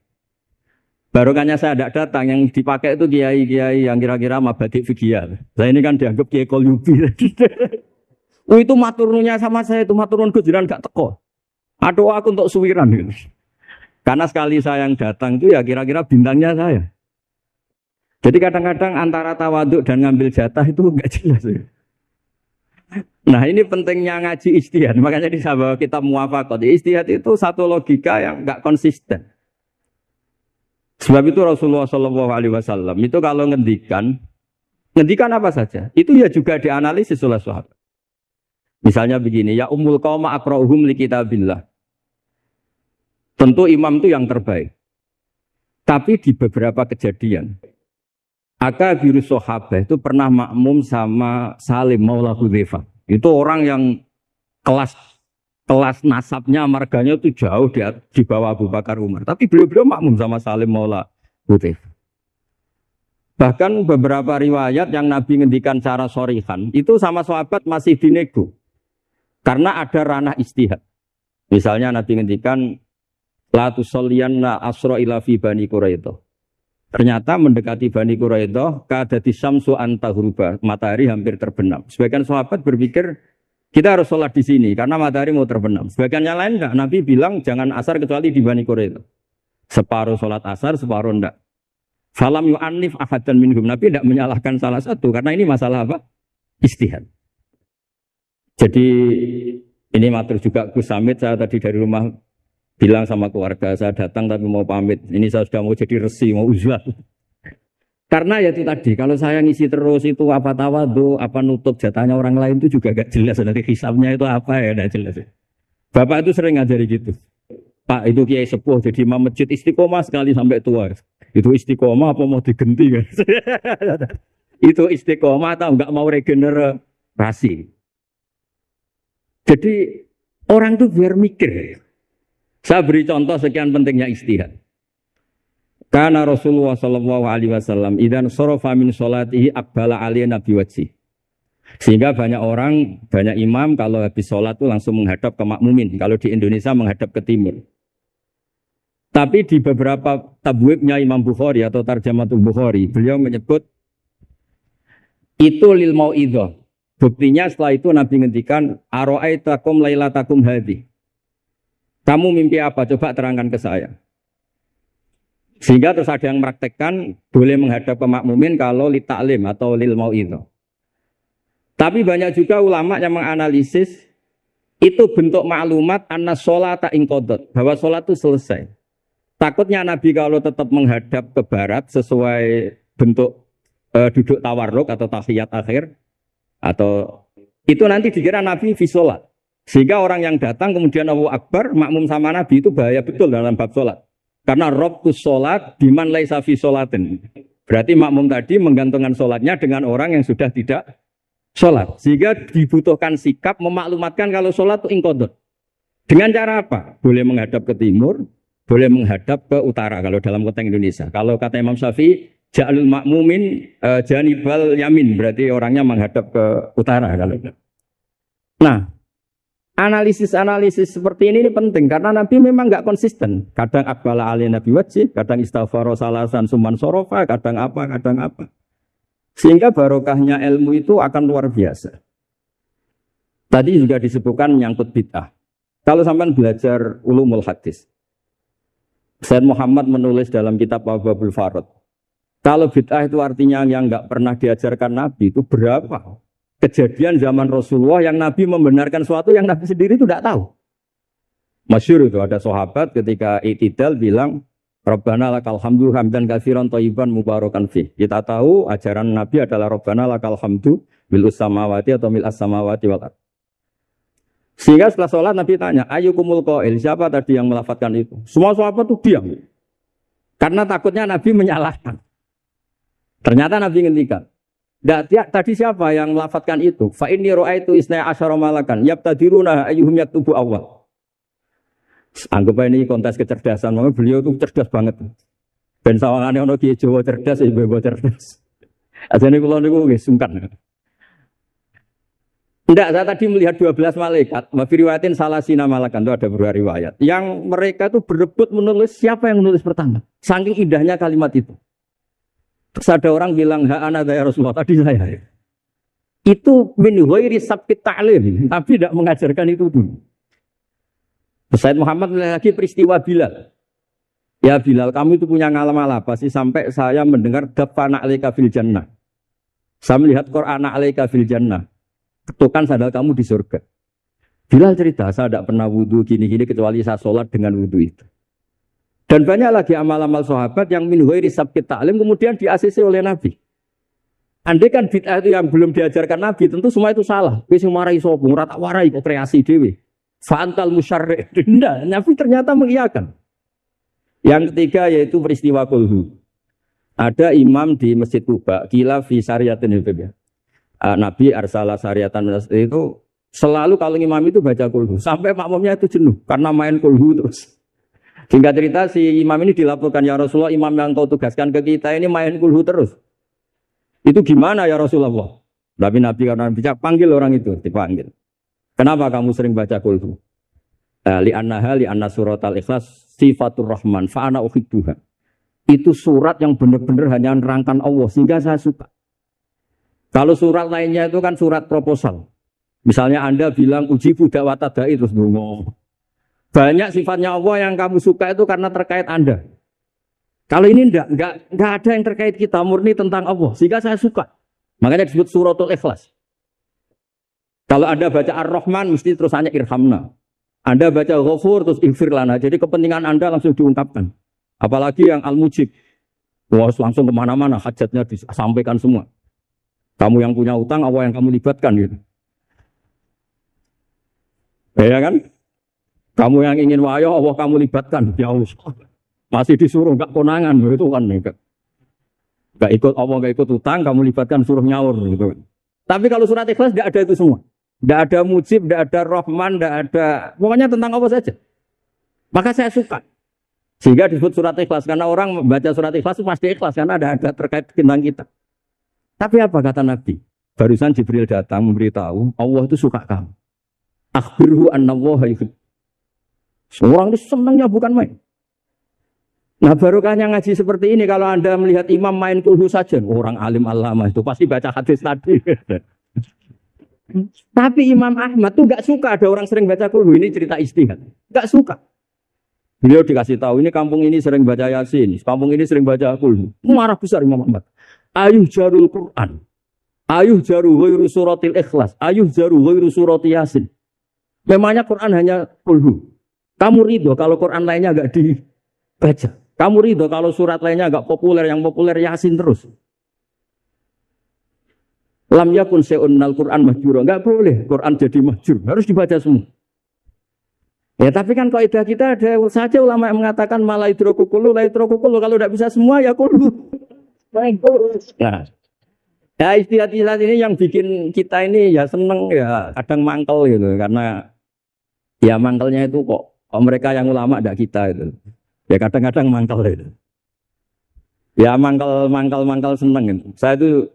Barokahnya saya tidak datang, yang dipakai itu kiai-kiai yang kira-kira mabadik fikih. Saya ini kan dianggap kiai Kolyubi. Itu maturnunya sama saya itu maturun Gus Jiran gak teko. Aduh aku untuk suwiran gitu. Karena sekali saya yang datang itu ya kira-kira bintangnya saya. Jadi kadang-kadang antara tawaduk dan ngambil jatah itu enggak jelas. Ya. Nah ini pentingnya ngaji ijtihad. Makanya di sahabat kita muwafaqah. Ijtihad itu satu logika yang enggak konsisten. Sebab itu Rasulullah SAW itu kalau ngendikan apa saja. Itu ya juga dianalisis oleh sahabat. Misalnya begini, ya ummul qauma aqra'uhum li kitabillah. Tentu imam itu yang terbaik. Tapi di beberapa kejadian, Akabirus Sahabah itu pernah makmum sama Salim Maula Hudzaifah. Itu orang yang kelas nasabnya, marganya itu jauh di bawah Abu Bakar Umar. Tapi beliau makmum sama Salim Maula Hudzaifah. Bahkan beberapa riwayat yang Nabi ngendikan cara shorihan, itu sama sahabat masih dinego. Karena ada ranah ijtihad. Misalnya Nabi ngendikan la tusalliyanna asra ila fi bani Quraidah. Ternyata mendekati Bani Quraidah kadati syamsu antahruba, matahari hampir terbenam. Sebagian sahabat berpikir kita harus sholat di sini karena matahari mau terbenam. Sebagian yang lain enggak, Nabi bilang jangan asar kecuali di Bani Quraidah. Separuh sholat asar, separuh enggak. Falam yu'annif ahadan minhum. Nabi tidak menyalahkan salah satu karena ini masalah apa? Ijtihad. Jadi ini matur juga Gus Samit, saya tadi dari rumah bilang sama keluarga saya datang tapi mau pamit. Ini saya sudah mau jadi resi, mau uzlah. Karena ya itu tadi, kalau saya ngisi terus itu apa tawadhu, apa nutup jatahnya orang lain itu juga gak jelas. Nanti hisabnya itu apa ya, gak jelas. Bapak itu sering ngajari gitu. Pak itu kiai sepuh jadi imam masjid istiqomah sekali sampai tua. Itu istiqomah apa mau digenti kan? Itu istiqomah atau enggak mau regenerasi. Jadi orang tuh biar mikir. Saya beri contoh sekian pentingnya ijtihad. Karena Rasulullah Shallallahu Alaihi Wasallam idan sorofa min sholatihi akbala aliyah nabi wajhi. Sehingga banyak orang, banyak imam kalau habis sholat itu langsung menghadap ke makmumin. Kalau di Indonesia menghadap ke timur. Tapi di beberapa tabwibnya Imam Bukhari atau Tarjamatul Bukhari, beliau menyebut itu lil mau'idhah. Buktinya setelah itu Nabi ngendikan ara'aitakum lailatakum hadhi. Kamu mimpi apa? Coba terangkan ke saya. Sehingga terus ada yang mempraktekkan boleh menghadap ke makmumin kalau li ta'lim atau lil mau'idhah. Tapi banyak juga ulama yang menganalisis itu bentuk maklumat anna sholata inqadat, bahwa sholat itu selesai. Takutnya Nabi kalau tetap menghadap ke barat sesuai bentuk duduk tawarruk atau tahiyat akhir atau itu nanti dikira Nabi fi sholat. Sehingga orang yang datang kemudian Allahu Akbar makmum sama Nabi itu bahaya betul dalam bab sholat. Karena robtus sholat biman laisa fi sholatin. Berarti makmum tadi menggantungkan sholatnya dengan orang yang sudah tidak sholat. Sehingga dibutuhkan sikap memaklumatkan kalau sholat itu inqadhat. Dengan cara apa? Boleh menghadap ke timur, boleh menghadap ke utara kalau dalam konteks Indonesia. Kalau kata Imam Syafi'i, ja'alul makmumin janibal yamin, berarti orangnya menghadap ke utara. Nah, analisis seperti ini penting karena Nabi memang nggak konsisten. Kadang akbala ali nabi wajib, kadang istighfar salasan suman sorofa, kadang apa. Sehingga barokahnya ilmu itu akan luar biasa. Tadi juga disebutkan menyangkut bid'ah. Kalau sampai belajar ulumul hadis, Sayyid Muhammad menulis dalam kitab Abwabul Farad. Kalau bid'ah itu artinya yang nggak pernah diajarkan Nabi itu berapa? Kejadian zaman Rasulullah yang Nabi membenarkan sesuatu yang Nabi sendiri itu tidak tahu. Masyhur itu ada sahabat ketika i'tidal bilang Rabbana lakal hamdu hamdan katsiran thayyiban mubarakan fi. Kita tahu ajaran Nabi adalah Rabbana lakal hamdu bil samawati atau mil as-samawati wal ardh. Sehingga setelah sholat Nabi tanya, ayyukumul qail, siapa tadi yang melafadzkan itu? Semua sahabat itu diam. Karena takutnya Nabi menyalahkan. Ternyata Nabi ngendikan, tadi siapa yang melafadzkan itu? Fa inni ra'aitu isna asyara malakan yabtadiruna ayyuhum yaktubu awal. Anggap ini kontes kecerdasan, makanya beliau itu cerdas banget. Ben sawangane ono kiye Jawa cerdas, ibu cerdas. Ajane kula niku nggih sungkan. Tidak, saya tadi melihat 12 malaikat, mafiriwatin salah sina malakan, itu ada beberapa riwayat. Yang mereka itu berebut menulis siapa yang menulis pertama. Saking indahnya kalimat itu. Terus ada orang bilang, ana ya Rasulullah, tadi saya. Itu min ghairi sabqit ta'lim, tapi tidak mengajarkan itu dulu. Sayyid Muhammad lagi peristiwa Bilal. Ya Bilal, kamu itu punya ngalaman apa sih sampai saya mendengar dafana alaika fil jannah. Saya melihat Quran alaika fil jannah. Ketukan sandal kamu di surga. Bilal cerita, saya tidak pernah wudhu gini-gini kecuali saya sholat dengan wudhu itu. Dan banyak lagi amal-amal sahabat yang min ghairi sabqit ta'lim kemudian di-ACC oleh Nabi. Andai kan bid'ah itu yang belum diajarkan Nabi, tentu semua itu salah. Wis marahi sapa, ora tak warai kok kreasi dhewe. Fa'antal musyarri'. Tidak, Nabi ternyata mengiyakan. Yang ketiga yaitu peristiwa kulhu. Ada imam di Masjid Kuba, kila fi syariatin ya. Nabi arsala syariatan itu selalu kalau imam itu baca kulhu sampai makmumnya itu jenuh karena main kulhu terus. Singkat cerita si imam ini dilaporkan, ya Rasulullah, imam yang kau tugaskan ke kita ini main kulhu terus. Itu gimana ya Rasulullah? Tapi Nabi karena bijak panggil orang itu, dipanggil. Kenapa kamu sering baca kulhu? Li anna suratal ikhlas sifatur rahman fa ana uhibbuha. Itu surat yang benar-benar hanya nerangkan Allah sehingga saya suka. Kalau surat lainnya itu kan surat proposal. Misalnya Anda bilang ujibu da'wata da'i terus ngomong. Banyak sifatnya Allah yang kamu suka itu karena terkait Anda. Kalau ini enggak ada yang terkait kita, murni tentang Allah. Sehingga saya suka. Makanya disebut suratul Ikhlas. Kalau Anda baca Ar-Rahman mesti terus hanya irhamna. Anda baca Ghafur terus ighfir lana. Jadi kepentingan Anda langsung diungkapkan. Apalagi yang Al-Mujib. Wah, langsung kemana-mana hajatnya disampaikan semua. Kamu yang punya utang, apa yang kamu libatkan gitu. Ya kan? Kamu yang ingin wayo, Allah kamu libatkan. Ya Allah. Masih disuruh enggak konangan itu kan enggak ikut Allah, enggak ikut utang, kamu libatkan suruh nyaur gitu. Tapi kalau surat Ikhlas enggak ada itu semua. Enggak ada Mujib, enggak ada Rahman, enggak ada, pokoknya tentang Allah saja. Maka saya suka. Sehingga disebut surat Ikhlas karena orang membaca surat Ikhlas itu pasti ikhlas karena ada terkait tentang kita. Tapi apa kata Nabi? Barusan Jibril datang memberitahu Allah itu suka kamu. Akhbirhu annallaha yuhib. Orang itu senangnya bukan main. Nah barokahnya ngaji seperti ini kalau Anda melihat imam main kulhu saja, orang alim alama itu pasti baca hadis tadi. Tapi Imam Ahmad tuh gak suka ada orang sering baca kulhu. Ini cerita istihad. Gak suka. Beliau dikasih tahu ini kampung ini sering baca Yasin, kampung ini sering baca kulhu. Marah besar Imam Ahmad. Ayuh jarul Quran. Ayuh jaru ghairu suratil Ikhlas. Ayuh jaru ghairu surati Yasin. Memangnya Quran hanya kulhu. Kamu ridho kalau Quran lainnya gak dibaca. Kamu ridho kalau surat lainnya agak populer, yang populer Yasin terus. Lam yakun se'unnal Quran mahjura. Enggak boleh Quran jadi mahjur. Harus dibaca semua. Ya tapi kan kaidah kita ada saja ulama yang mengatakan malah idrokukulu, la idrokukulu. Kalau tidak bisa semua ya kulu. Nah, ya istilah-istilah ini yang bikin kita ini ya seneng ya kadang mangkel gitu. Karena ya mangkelnya itu kok mereka yang ulama tidak kita itu. Ya kadang-kadang mangkal itu. Ya mangkal seneng itu. Saya itu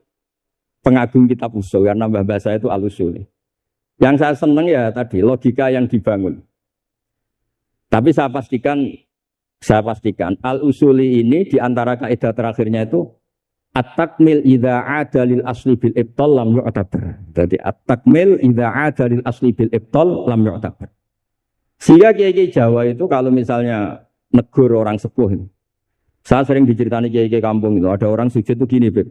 pengagum kitab usul karena mbah saya itu al-usul. Yang saya seneng ya tadi logika yang dibangun. Tapi saya pastikan al-usuli ini di antara kaidah terakhirnya itu at-takmil idza 'ada lil asli bil ibtal lam yu'tabar. Jadi at-takmil idza 'ada lil asli bil ibtal lam yu'tabar. Sehingga kiai-kiai Jawa itu kalau misalnya negur orang sepuh ini. Saya sering diceritani kiai-kiai kampung itu. Ada orang sujud itu gini, Beb.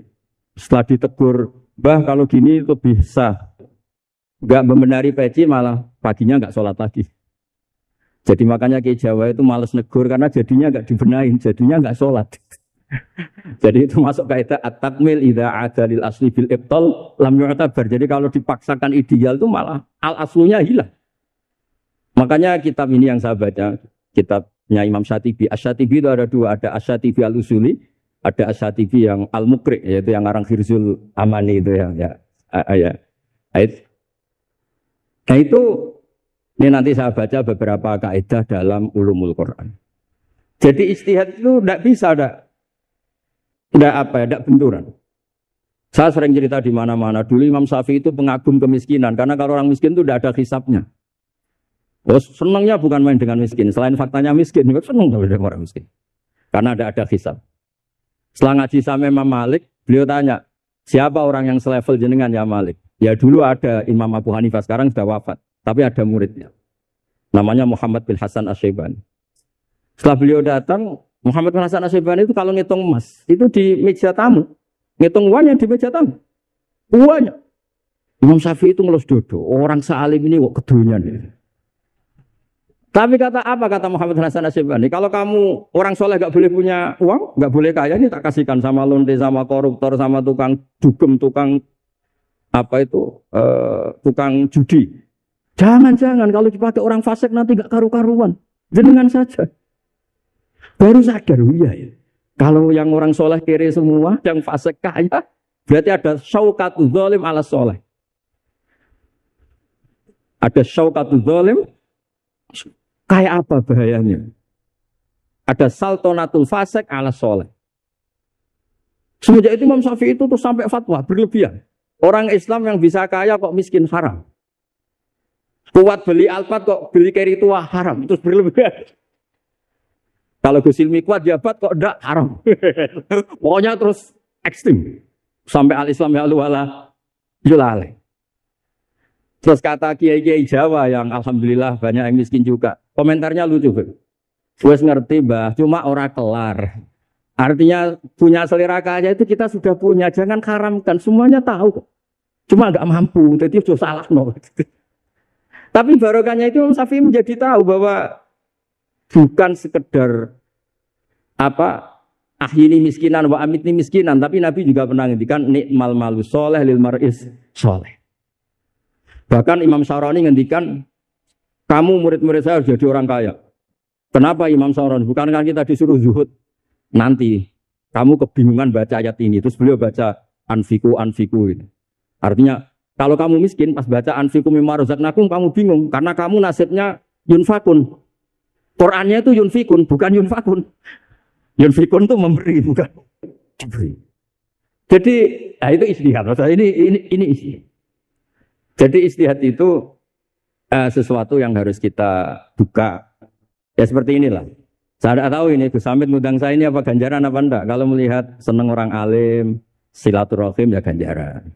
Setelah ditegur, Mbah kalau gini itu bisa. Enggak membenari peci malah paginya enggak sholat lagi. Jadi makanya kiai Jawa itu malas negur karena jadinya enggak dibenahin, jadinya enggak sholat. Jadi itu masuk kaidah at-takmil idza 'ada lil asli bil ibtal lam yu'tabar. Jadi kalau dipaksakan ideal itu malah al-aslunya hilang. Makanya kitab ini yang saya baca, kitabnya Imam Syatibi. Asy-Syatibi itu ada dua, ada Asy-Syatibi al-Usuli, ada Asy-Syatibi yang al-Muqri, yaitu yang ngarang Khirzul Amani itu ya. Nah itu ini nanti saya baca beberapa kaidah dalam ulumul Quran. Jadi ijtihad itu tidak bisa, tidak benturan. Saya sering cerita di mana-mana. Dulu Imam Syafi'i itu pengagum kemiskinan karena kalau orang miskin itu tidak ada hisabnya. Oh, senangnya bukan main dengan miskin. Selain faktanya miskin, senang dengan orang miskin. Karena ada hisab. Setelah ngaji sama Imam Malik, beliau tanya, siapa orang yang selevel jenengan ya Malik? Ya dulu ada Imam Abu Hanifah, sekarang sudah wafat. Tapi ada muridnya. Namanya Muhammad bin Hasan Asy-Syaibani. Setelah beliau datang, Muhammad bin Hasan Asy-Syaibani itu kalau ngitung emas, itu di meja tamu. Ngitung uangnya di meja tamu. Uangnya. Imam Syafi'i itu ngelus dodo. Orang sealim ini kok kedunyan. Tapi kata Muhammad Hasan Asy-Syaibani, kalau kamu orang soleh gak boleh punya uang, gak boleh kaya, ini tak kasihkan sama lonte, sama koruptor, sama tukang dugem, tukang tukang judi. Jangan kalau dipakai orang fasik nanti gak karu-karuan. Jenengan saja. Baru sadar, ya. Kalau yang orang soleh kiri semua, yang fasik kaya, berarti ada syaukatul zalim ala soleh. Ada syaukatul zalim. Kayak apa bahayanya? Ada saltonatul fasik ala soleh. Semenjak itu Imam Syafi'i itu tuh sampai fatwa berlebihan. Orang Islam yang bisa kaya kok miskin haram. Kuat beli Alphard kok beli carry tua haram. Terus berlebihan. Kalau Gus Ilmi kuat jabat kok enggak haram. Pokoknya terus ekstrim. Sampai al-Islam ya wala yulale. Terus kata kiai-kiai Jawa yang alhamdulillah banyak yang miskin juga. Komentarnya lucu. Wes ngerti Mbah, cuma ora kelar. Artinya punya selera kaya itu kita sudah punya, jangan haramkan, semuanya tahu kok. Cuma nggak mampu, jadi itu salah no. Tapi barokahnya itu Imam Syafi'i menjadi tahu bahwa bukan sekedar apa ahyini miskinan wa amitni miskinan, tapi Nabi juga pernah ngendikan nikmal malu soleh lil maris soleh. Bahkan Imam Syarani ngendikan kamu murid-murid saya harus jadi orang kaya. Kenapa Imam Syarani? Bukankah kita disuruh zuhud? Nanti kamu kebingungan baca ayat ini, terus beliau baca anfiku itu. Artinya kalau kamu miskin pas baca anfiku mimma razaqnakum kamu bingung karena kamu nasibnya yunfakun. Qurannya itu yunfikun bukan yunfakun. Yunfikun itu memberi bukan diberi. Jadi itu istihad. Ini istihad. Jadi istihad itu sesuatu yang harus kita buka. Ya seperti inilah. Saya tidak tahu ini Gus Hamid ngundang saya ini apa ganjaran apa enggak. Kalau melihat senang orang alim, silaturahim ya ganjaran.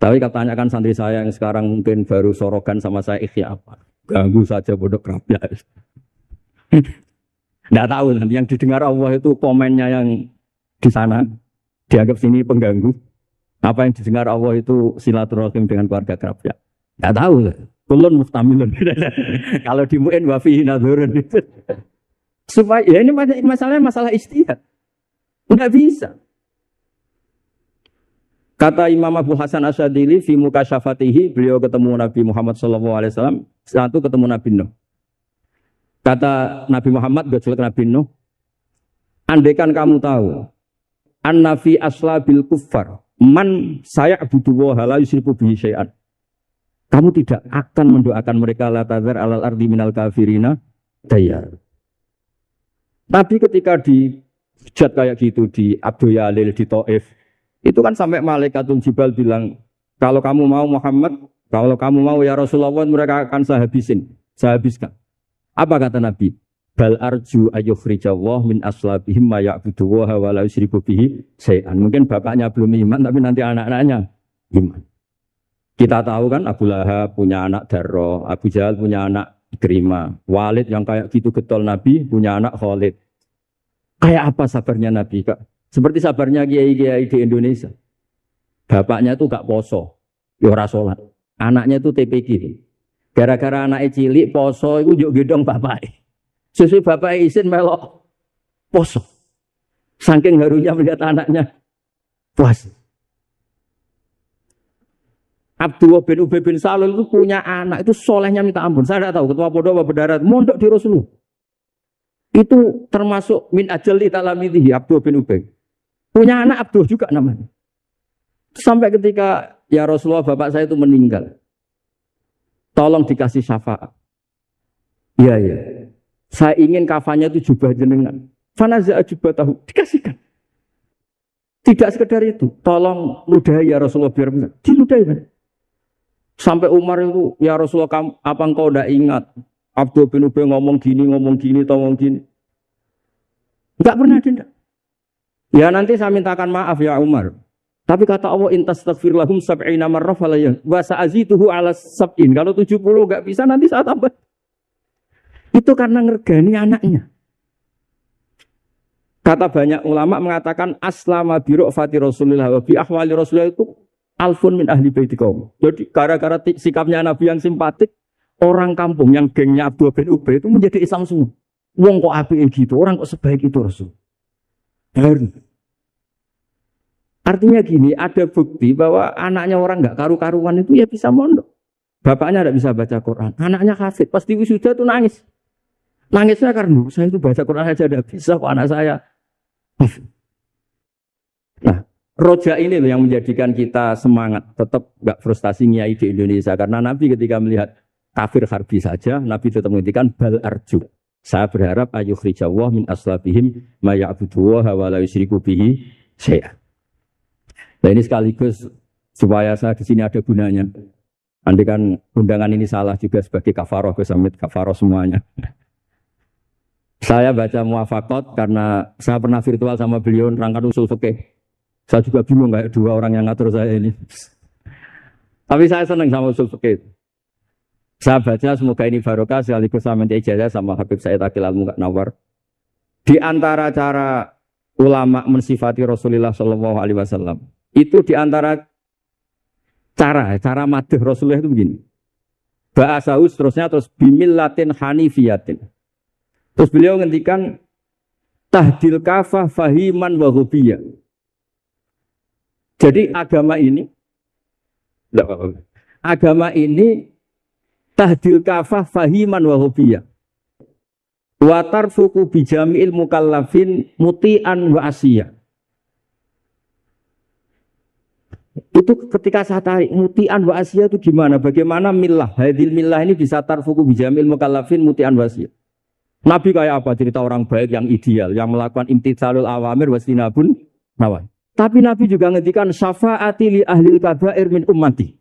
Tapi kalau tanyakan santri saya yang sekarang mungkin baru sorogan sama saya ikhya apa. Ganggu saja bodoh kerapnya. Tidak tahu nanti yang didengar Allah itu komennya yang di sana dianggap sini pengganggu. Apa yang didengar Allah itu silaturahim dengan keluarga kerapnya. Tidak tahu. Kulun mustamilun. Kalau di mu'in wafihi nadhurun. Supaya ya ini masalah istihad. Enggak bisa. Kata Imam Abu Hasan Asyadili fi mukasyafatihi, beliau ketemu Nabi Muhammad SAW, satu ketemu Nabi Nuh. Kata Nabi Muhammad gojol Nabi Nuh, andaikan kamu tahu anna fi aslabil kuffar man saya'budu wa la yusyriku bihi syai'an. Kamu tidak akan mendoakan mereka la tadzar alal ardi minal kafirina dayar. Tapi ketika dihujat kayak gitu di Abdul Yalil di Taif, itu kan sampai Malaikatul Jibal bilang, kalau kamu mau Muhammad, kalau kamu mau ya Rasulullah, mereka akan saya habiskan. Apa kata Nabi? Bal arju ayyukhrijallah min aslabihim ma ya'budu wa la yusyriku bihi syai'an. Mungkin bapaknya belum iman, tapi nanti anak-anaknya iman. Kita tahu kan Abu Lahab punya anak Darro, Abu Jahal punya anak Ikrimah, Walid yang kayak gitu getol Nabi punya anak Khalid. Kayak apa sabarnya Nabi Kak? Seperti sabarnya kiai-kiai di Indonesia. Bapaknya itu gak poso, ya ora salat. Anaknya itu TPG. Gara-gara anaknya cilik poso itu yuk gedong bapaknya. Sesuai bapaknya izin melok poso. Saking harunya melihat anaknya puasa. Abdullah bin Ubay bin Salul itu punya anak, itu solehnya minta ampun. Saya tidak tahu ketua pondok apa berdarat, mondok di Rasulullah. Itu termasuk min ajali talamidhi Abdullah bin Ubay. Punya anak Abdullah juga namanya. Sampai ketika ya Rasulullah bapak saya itu meninggal. Tolong dikasih syafaat. Iya ya. Saya ingin kafannya itu jubah jenengan. Fanaza jubah tahu dikasihkan. Tidak sekedar itu. Tolong ludahi ya Rasulullah biar benar. Diludahi kan. Sampai Umar itu, ya Rasulullah, apa engkau tidak ingat? Abdul bin Ubay ngomong gini, ngomong gini. Enggak pernah ada. Ya nanti saya mintakan maaf ya Umar. Tapi kata Allah, intastaghfir lahum sab'ina marrah falayah. Wa sa'azituhu ala sab'in. Kalau 70 enggak bisa, nanti saya tambah. Itu karena ngergani anaknya. Kata banyak ulama mengatakan, aslama biru'fati Rasulullah wa bi ahwali Rasulullah itu alfun min ahli baiti kaum. Jadi gara-gara sikapnya Nabi yang simpatik, orang kampung yang gengnya Abdullah bin Ubay itu menjadi Islam semua. Wong kok apik gitu, orang kok sebaik itu Rasul. Baru. Artinya gini, ada bukti bahwa anaknya orang nggak karu-karuan itu ya bisa mondok. Bapaknya tidak bisa baca Quran, anaknya hafid. Pasti wisuda tuh nangis. Nangisnya karena saya itu baca Quran aja tidak bisa kok anak saya. Nah, roja ini loh yang menjadikan kita semangat, tetap nggak frustasi nyai di Indonesia. Karena Nabi ketika melihat kafir harbi saja, Nabi tetap menghentikan bal arju. Saya berharap ayyukhrijawah min aslabihim ma ya'budu wa la yusyriku bihi syai'an. Nah ini sekaligus supaya saya di sini ada gunanya. Andai kan undangan ini salah juga sebagai kafaroh, kesamit kafaroh semuanya. Saya baca muwafaqat karena saya pernah virtual sama beliau nerangkan usul fikih. Saya juga bingung kayak dua orang yang ngatur saya ini. Tapi saya senang sama usul fikih. Saya baca semoga ini barokah sekaligus saya minta ijazah sama Habib Said Akil Al-Munawar. Di antara cara ulama mensifati Rasulullah Shallallahu Alaihi Wasallam itu diantara cara madh Rasulullah itu begini. Ba'asahu terusnya terus bimillatin hanifiyatin. Terus beliau ngendikan tahdil kafah fahiman wa ghubiyah. Jadi agama ini tahdil kafah fahiman wa ghubiyah. Wa tarfuku bijami'il mukallafin muti'an wa asiyah. Itu ketika saya tarik muti'an wa asiyah itu gimana? Bagaimana millah? Hadil millah ini bisa tarfuku bijamil mukallafin muti'an wa asiyah. Nabi kayak apa? Cerita orang baik yang ideal, yang melakukan imtitsalul awamir wastinabun nawahi. Tapi Nabi juga ngendikan syafaati li ahlil kabair min ummati.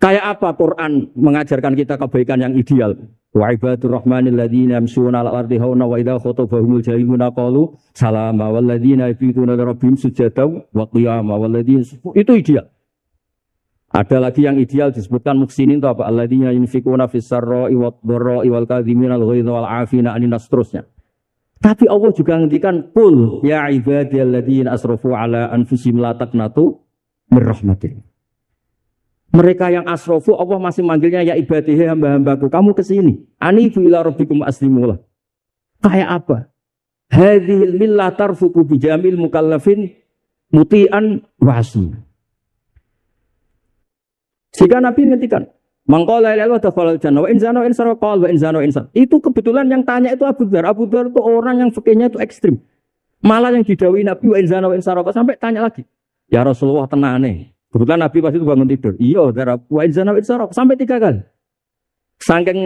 Kayak apa Quran mengajarkan kita kebaikan yang ideal? Wa ibadur rahmanil ladzina yamshuna 'alal ardi hauna wa idza khatabahumul jahiluna qalu salama wal ladzina yabituna li rabbihim sujadan wa qiyama wal ladzina itu ideal. Ada lagi yang ideal disebutkan muhsinin itu apa? Alladzina yunfikuna fis sarra'i wad dharra'i wal kadhimina al ghaidha wal 'afina 'anil nas terusnya. Tapi Allah juga ngendikan qul ya ibadiyalladzina asrafu 'ala anfusihim la taqnatu mir rahmatillah. Mereka yang asrofu Allah masih manggilnya ya ibadihi hamba-hambaku. Kamu kesini. Anibu ila rabbikum aslimulah. Kayak apa? Hadhil millah tarfuku bijamil mukallafin muti'an wasi. Jika Nabi ngertikan. Mangqala ila tafalal jannah wa insana wa insana qal wa insana wa insan. Itu kebetulan yang tanya itu Abu Dzar. Abu Dzar itu orang yang fikihnya itu ekstrim. Malah yang didawi Nabi wa insana sampai tanya lagi. Ya Rasulullah tenane. Kebetulan Nabi pasti itu bangun tidur. Iya, sampai 3 kali. Saking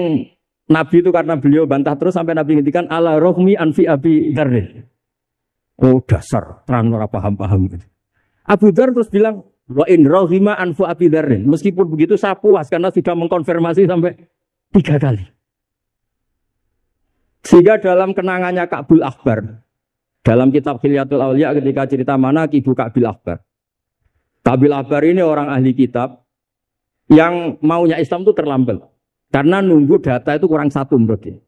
Nabi itu karena beliau bantah terus sampai Nabi ngintikan ala rohmi anfi abi dzarrin. Oh dasar, terang ora paham-paham gitu. Abu Dzar terus bilang wa in rohima anfu abi dzarrin. Meskipun begitu saya puas karena sudah mengkonfirmasi sampai 3 kali. Sehingga dalam kenangannya Ka'bul Akhbar, dalam kitab Khilyatul Auliya ketika cerita mana Ibu Ka'bil Akhbar. Ka'bil Akhbar ini orang ahli kitab yang maunya Islam itu terlambat karena nunggu data itu kurang 1 menurut dia.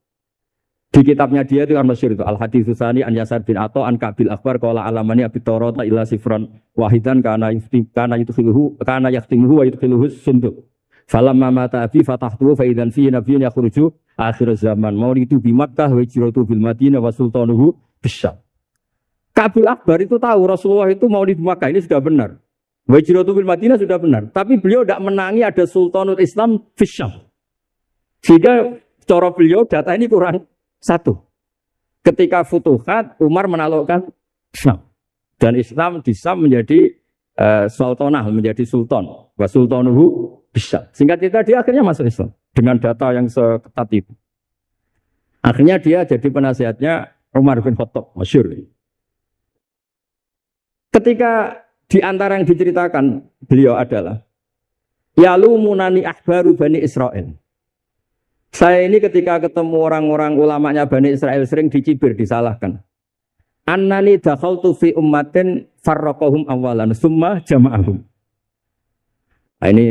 Di kitabnya dia itu kan masyhur itu Al-Hadits Tsani an Yasar bin Atha an Ka'bil Akhbar qala alamani abi Taurata illa sifran wahidan kana yudkhiluhu wa yudkhiluhu sunduq. Falamma mata abi fatahtu fa idzan fi nabiyyun yakhruju akhir zaman. Maulidu bi Makkah wa hijratu bil Madinah wa sultanuhu bisyam. Ka'bil Akhbar itu tahu Rasulullah itu maulid Makkah ini sudah benar. Wajiratu bil Madinah sudah benar, tapi beliau tidak menangi ada Sultanul Islam Fisyam. Sehingga cara beliau data ini kurang 1. Ketika Futuhat, Umar menaklukkan Islam. Dan Islam di Syam menjadi sultanah, menjadi sultan. Wa sultanuhu Fisyam. Singkat cerita dia akhirnya masuk Islam dengan data yang seketat itu. Akhirnya dia jadi penasihatnya Umar bin Khattab, masyhur. Ketika di antara yang diceritakan beliau adalah yalumunani ahbaru Bani Israel. Saya ini ketika ketemu orang-orang ulamanya Bani Israel sering dicibir, disalahkan. Annani dakhaltu fi ummatin farraqahum awalan summa jama'ahum. Nah, ini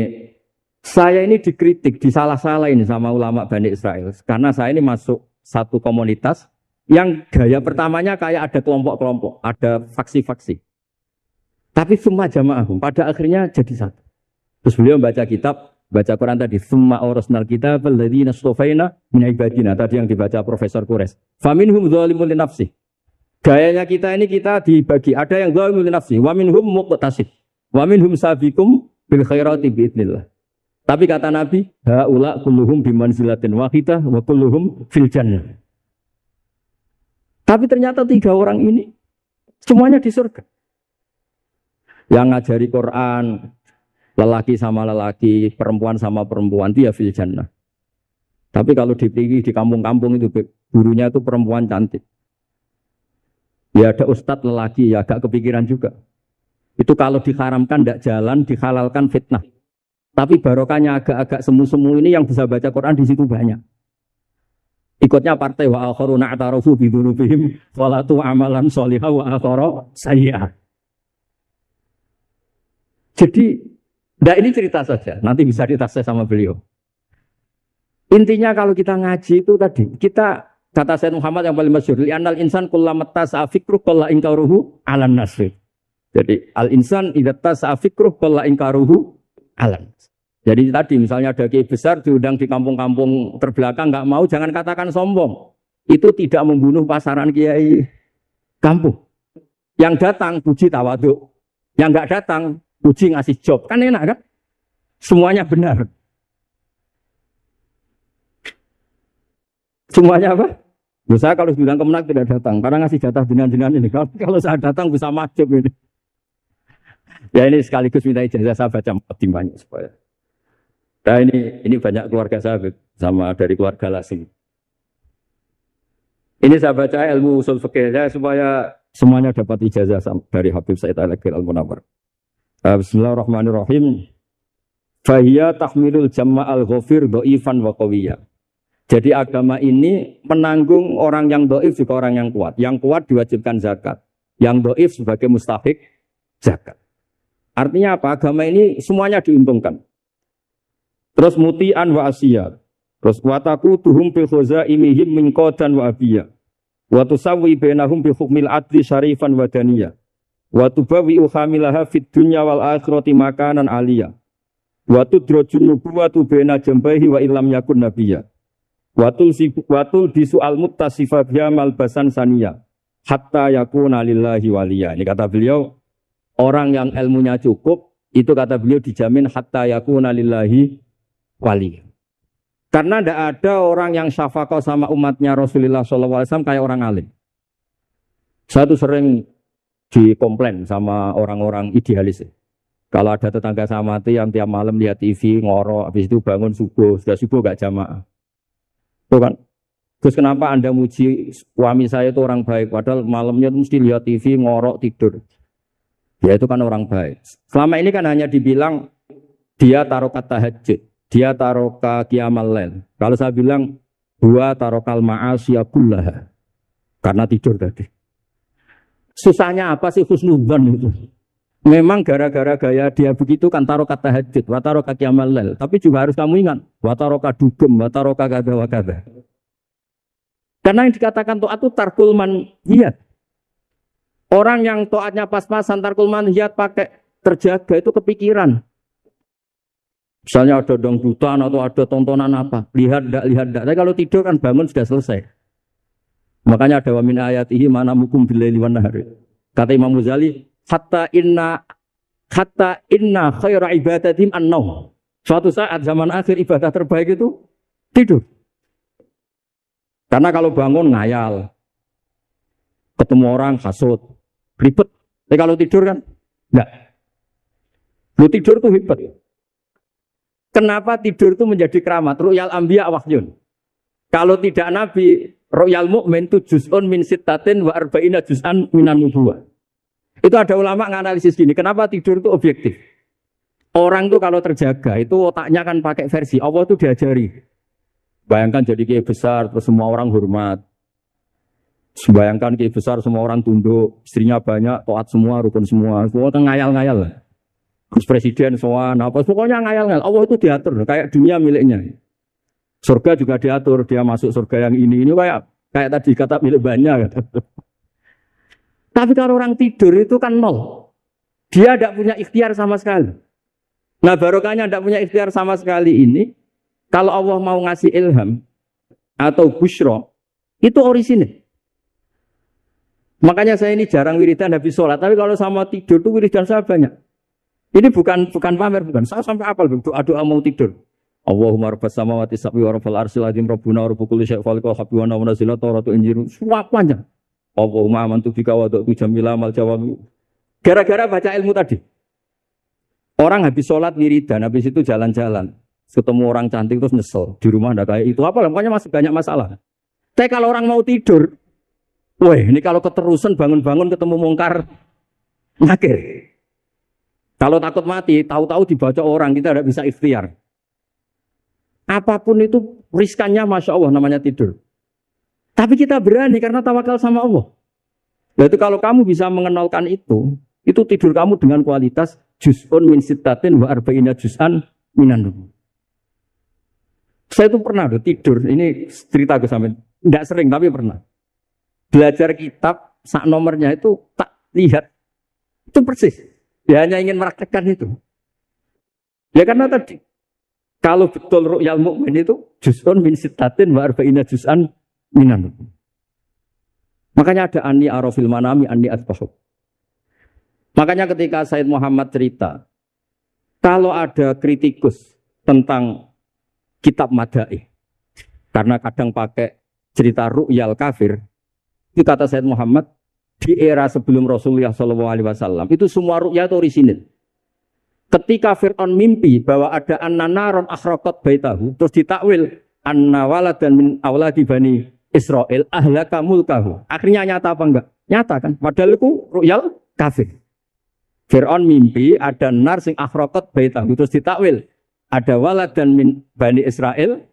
saya ini dikritik, disalah-salahin sama ulama Bani Israel karena saya ini masuk satu komunitas yang gaya pertamanya kayak ada kelompok-kelompok, ada faksi-faksi. Tapi semua jamaahum pada akhirnya jadi satu. Terus beliau baca kitab, baca Quran tadi, summa awrasnal kitab alladzina istofaina min ibadina, tadi yang dibaca Profesor Kures. Faminhum dzalimun li nafsi. Gayanya kita ini kita dibagi, ada yang dzalimun li nafsi, wa minhum muqtasid, wa minhum sabiqum bil khairati biidznillah. Tapi kata Nabi, haula kulluhum bimanzilatin wahidah wa kulluhum fil jannah. Tapi ternyata 3 orang ini semuanya di surga. Yang ngajari Quran, lelaki sama lelaki, perempuan sama perempuan, dia fil jannah. Tapi kalau dipilih di kampung-kampung itu gurunya itu perempuan cantik. Ya ada ustadz lelaki, ya agak kepikiran juga. Itu kalau diharamkan tidak jalan, dihalalkan fitnah. Tapi barokahnya agak-agak semu-semu ini yang bisa baca Quran di situ banyak. Ikutnya partai wa akharuna atarafu bi dzunubihim walatu amalan sholihah wa akhara sayyi'ah. Jadi, ini cerita saja. Nanti bisa ditas sama beliau. Intinya kalau kita ngaji itu tadi, kita kata Sayyid Muhammad yang paling masyhur, li'anal insan kullamat tasa'a fikruh qalla inkaruhu 'alan nasr. Jadi al insan idza tasa'a fikruh qalla inkaruhu 'alan nasr. Jadi tadi misalnya ada kiai besar diundang di kampung-kampung terbelakang nggak mau, jangan katakan sombong. Itu tidak membunuh pasaran kiai kampung. Yang datang puji tawadhu, yang nggak datang puji ngasih job, kan enak kan? Semuanya benar. Semuanya apa? Saya kalau bilang kemenak tidak datang, karena ngasih jatah jenengan ini. Kalau saya datang bisa macet ini. Ya ini sekaligus minta ijazah saya baca timbannya supaya. Nah ini banyak keluarga saya sama dari keluarga Lasing. Ini saya baca ilmu usul fikih saya supaya semuanya dapat ijazah dari Habib Said Al-Akhir Al-Munawwar. Bismillahirrahmanirrahim. Fahiya tahmilul jama'al ghafir dhaifan wa qawiyya. Jadi agama ini menanggung orang yang dhaif juga orang yang kuat. Yang kuat diwajibkan zakat. Yang dhaif sebagai mustahik zakat. Artinya apa? Agama ini semuanya diuntungkan. Terus muti'an wa asiyat. Terus wataku tuhum bil khazaimihim min qadan wa abiyya. Wa tusawwi bainahum bi hukmil adli syarifan wa daniyah. Wa tubawi uhamilaha fid dunya wal akhirati makanan aliyah. Wa tudrajun nubuwatu baina jambaihi wa illam yakun nabiyya. Wa tul bisu al muttasifa biha malbasan saniyah. Hatta yakuna lillahi waliya. Ini kata beliau, orang yang ilmunya cukup itu kata beliau dijamin hatta yakuna lillahi wali. Karena tidak ada orang yang syafaqah sama umatnya Rasulullah SAW kayak orang alim. Saya tuh sering dikomplain sama orang-orang idealis. Kalau ada tetangga saya mati yang tiap malam lihat TV, ngorok, habis itu bangun subuh, sudah subuh gak jamaah. Tuh kan? Terus kenapa Anda muji suami saya itu orang baik, padahal malamnya mesti lihat TV, ngorok, tidur. Ya itu kan orang baik. Selama ini kan hanya dibilang dia tarokat tahajud. Dia taroka qiyamal lail. Kalau saya bilang dua tarokal ma'asiyah kullaha. Karena tidur tadi. Susahnya apa sih husnudzan itu? Memang gara-gara gaya dia begitu kan taroka tahajud, wa taroka qiyamal lail. Tapi juga harus kamu ingat, wa taroka dugem, wa taroka kada wa kada. Karena yang dikatakan taat itu tarkul manhiyat. Orang yang taatnya pas-pasan tarkul manhiyat pakai terjaga itu kepikiran. Misalnya ada dangdutan atau ada tontonan apa, lihat enggak. Tapi kalau tidur kan bangun sudah selesai. Makanya ada wa min ayatihi mana mukum bilaili wan nahari. Kata Imam Ghazali, hatta inna khaira ibadatim an-naum. Suatu saat zaman akhir ibadah terbaik itu tidur. Karena kalau bangun ngayal, ketemu orang hasut, ribet. Tapi kalau tidur kan enggak. Lu tidur tuh hebat. Kenapa tidur itu menjadi keramat? Ru'yal anbiya wahyun. Kalau tidak nabi, ru'yal mu'min itu juz'un min sittatin wa arba'ina juz'an minan nubuwah. Itu ada ulama nganalisis gini, kenapa tidur itu objektif? Orang itu kalau terjaga, itu otaknya kan pakai versi, Allah itu diajari. Bayangkan jadi kiai besar, terus semua orang hormat. Bayangkan kiai besar, semua orang tunduk, istrinya banyak, taat semua, rukun semua kan ngayal-ngayal. Terus presiden soal apa pokoknya ngayal-ngayal. Allah itu diatur kayak dunia miliknya. Surga juga diatur, dia masuk surga yang ini kayak tadi kata milik banyak. Tapi kalau orang tidur itu kan nol. Dia tidak punya ikhtiar sama sekali. Nah barokahnya tidak punya ikhtiar sama sekali ini. Kalau Allah mau ngasih ilham atau busyra, itu orisinil. Makanya saya ini jarang wiridan habis sholat. Tapi kalau sama tidur itu wiridan saya banyak. Ini bukan pamer, bukan. Saya sampai apal doa mau tidur. Allahumma rabbas samawati sab'i wa rabbal arsyil azim rabbuna wa rabbul kulli syai'in khaliqul habibuna wa nazila tauratu injiru. Suapanya. Allahumma amantu bika wa da'tu jamila mal jawami. Gara-gara baca ilmu tadi. Orang habis sholat wiridan, habis itu jalan-jalan. Ketemu orang cantik terus nyesel. Di rumah enggak kayak itu. Apa pokoknya masih banyak masalah. Tapi kalau orang mau tidur, wah ini kalau keterusan bangun-bangun ketemu mungkar nakir. Kalau takut mati, tahu-tahu dibaca orang, kita tidak bisa ikhtiar. Apapun itu riskannya Masya Allah namanya tidur. Tapi kita berani karena tawakal sama Allah. Jadi kalau kamu bisa mengenalkan itu tidur kamu dengan kualitas juz'un min sittatin wa arba'ina juz'an minan nubuwah. Saya itu pernah tidur, ini cerita ke sampean. Tidak sering tapi pernah. Belajar kitab sak nomornya itu tak lihat. Itu persis. Dia hanya ingin meraktekkan itu. Ya karena tadi kalau betul ru'yal mukmin itu juz'un min sittatin wa arba'ina juz'an minan. Makanya ada anni arafil manami anni atbahuk. Makanya ketika Said Muhammad cerita kalau ada kritikus tentang kitab Madaih karena kadang pakai cerita ru'yal kafir, itu kata Said Muhammad di era sebelum Rasulullah SAW itu semua ru'ya itu orisinil. Ketika Fir'aun mimpi bahwa ada an-naron akhraqat baitahu, terus ditakwil anna waladan min awladi bani Israel ahlaka mulkahu. Akhirnya nyata apa enggak? Nyata kan? Padahal itu ru'yal kafir. Fir'aun mimpi ada nar sing akhraqat baitahu, terus ditakwil ada waladan min bani Israel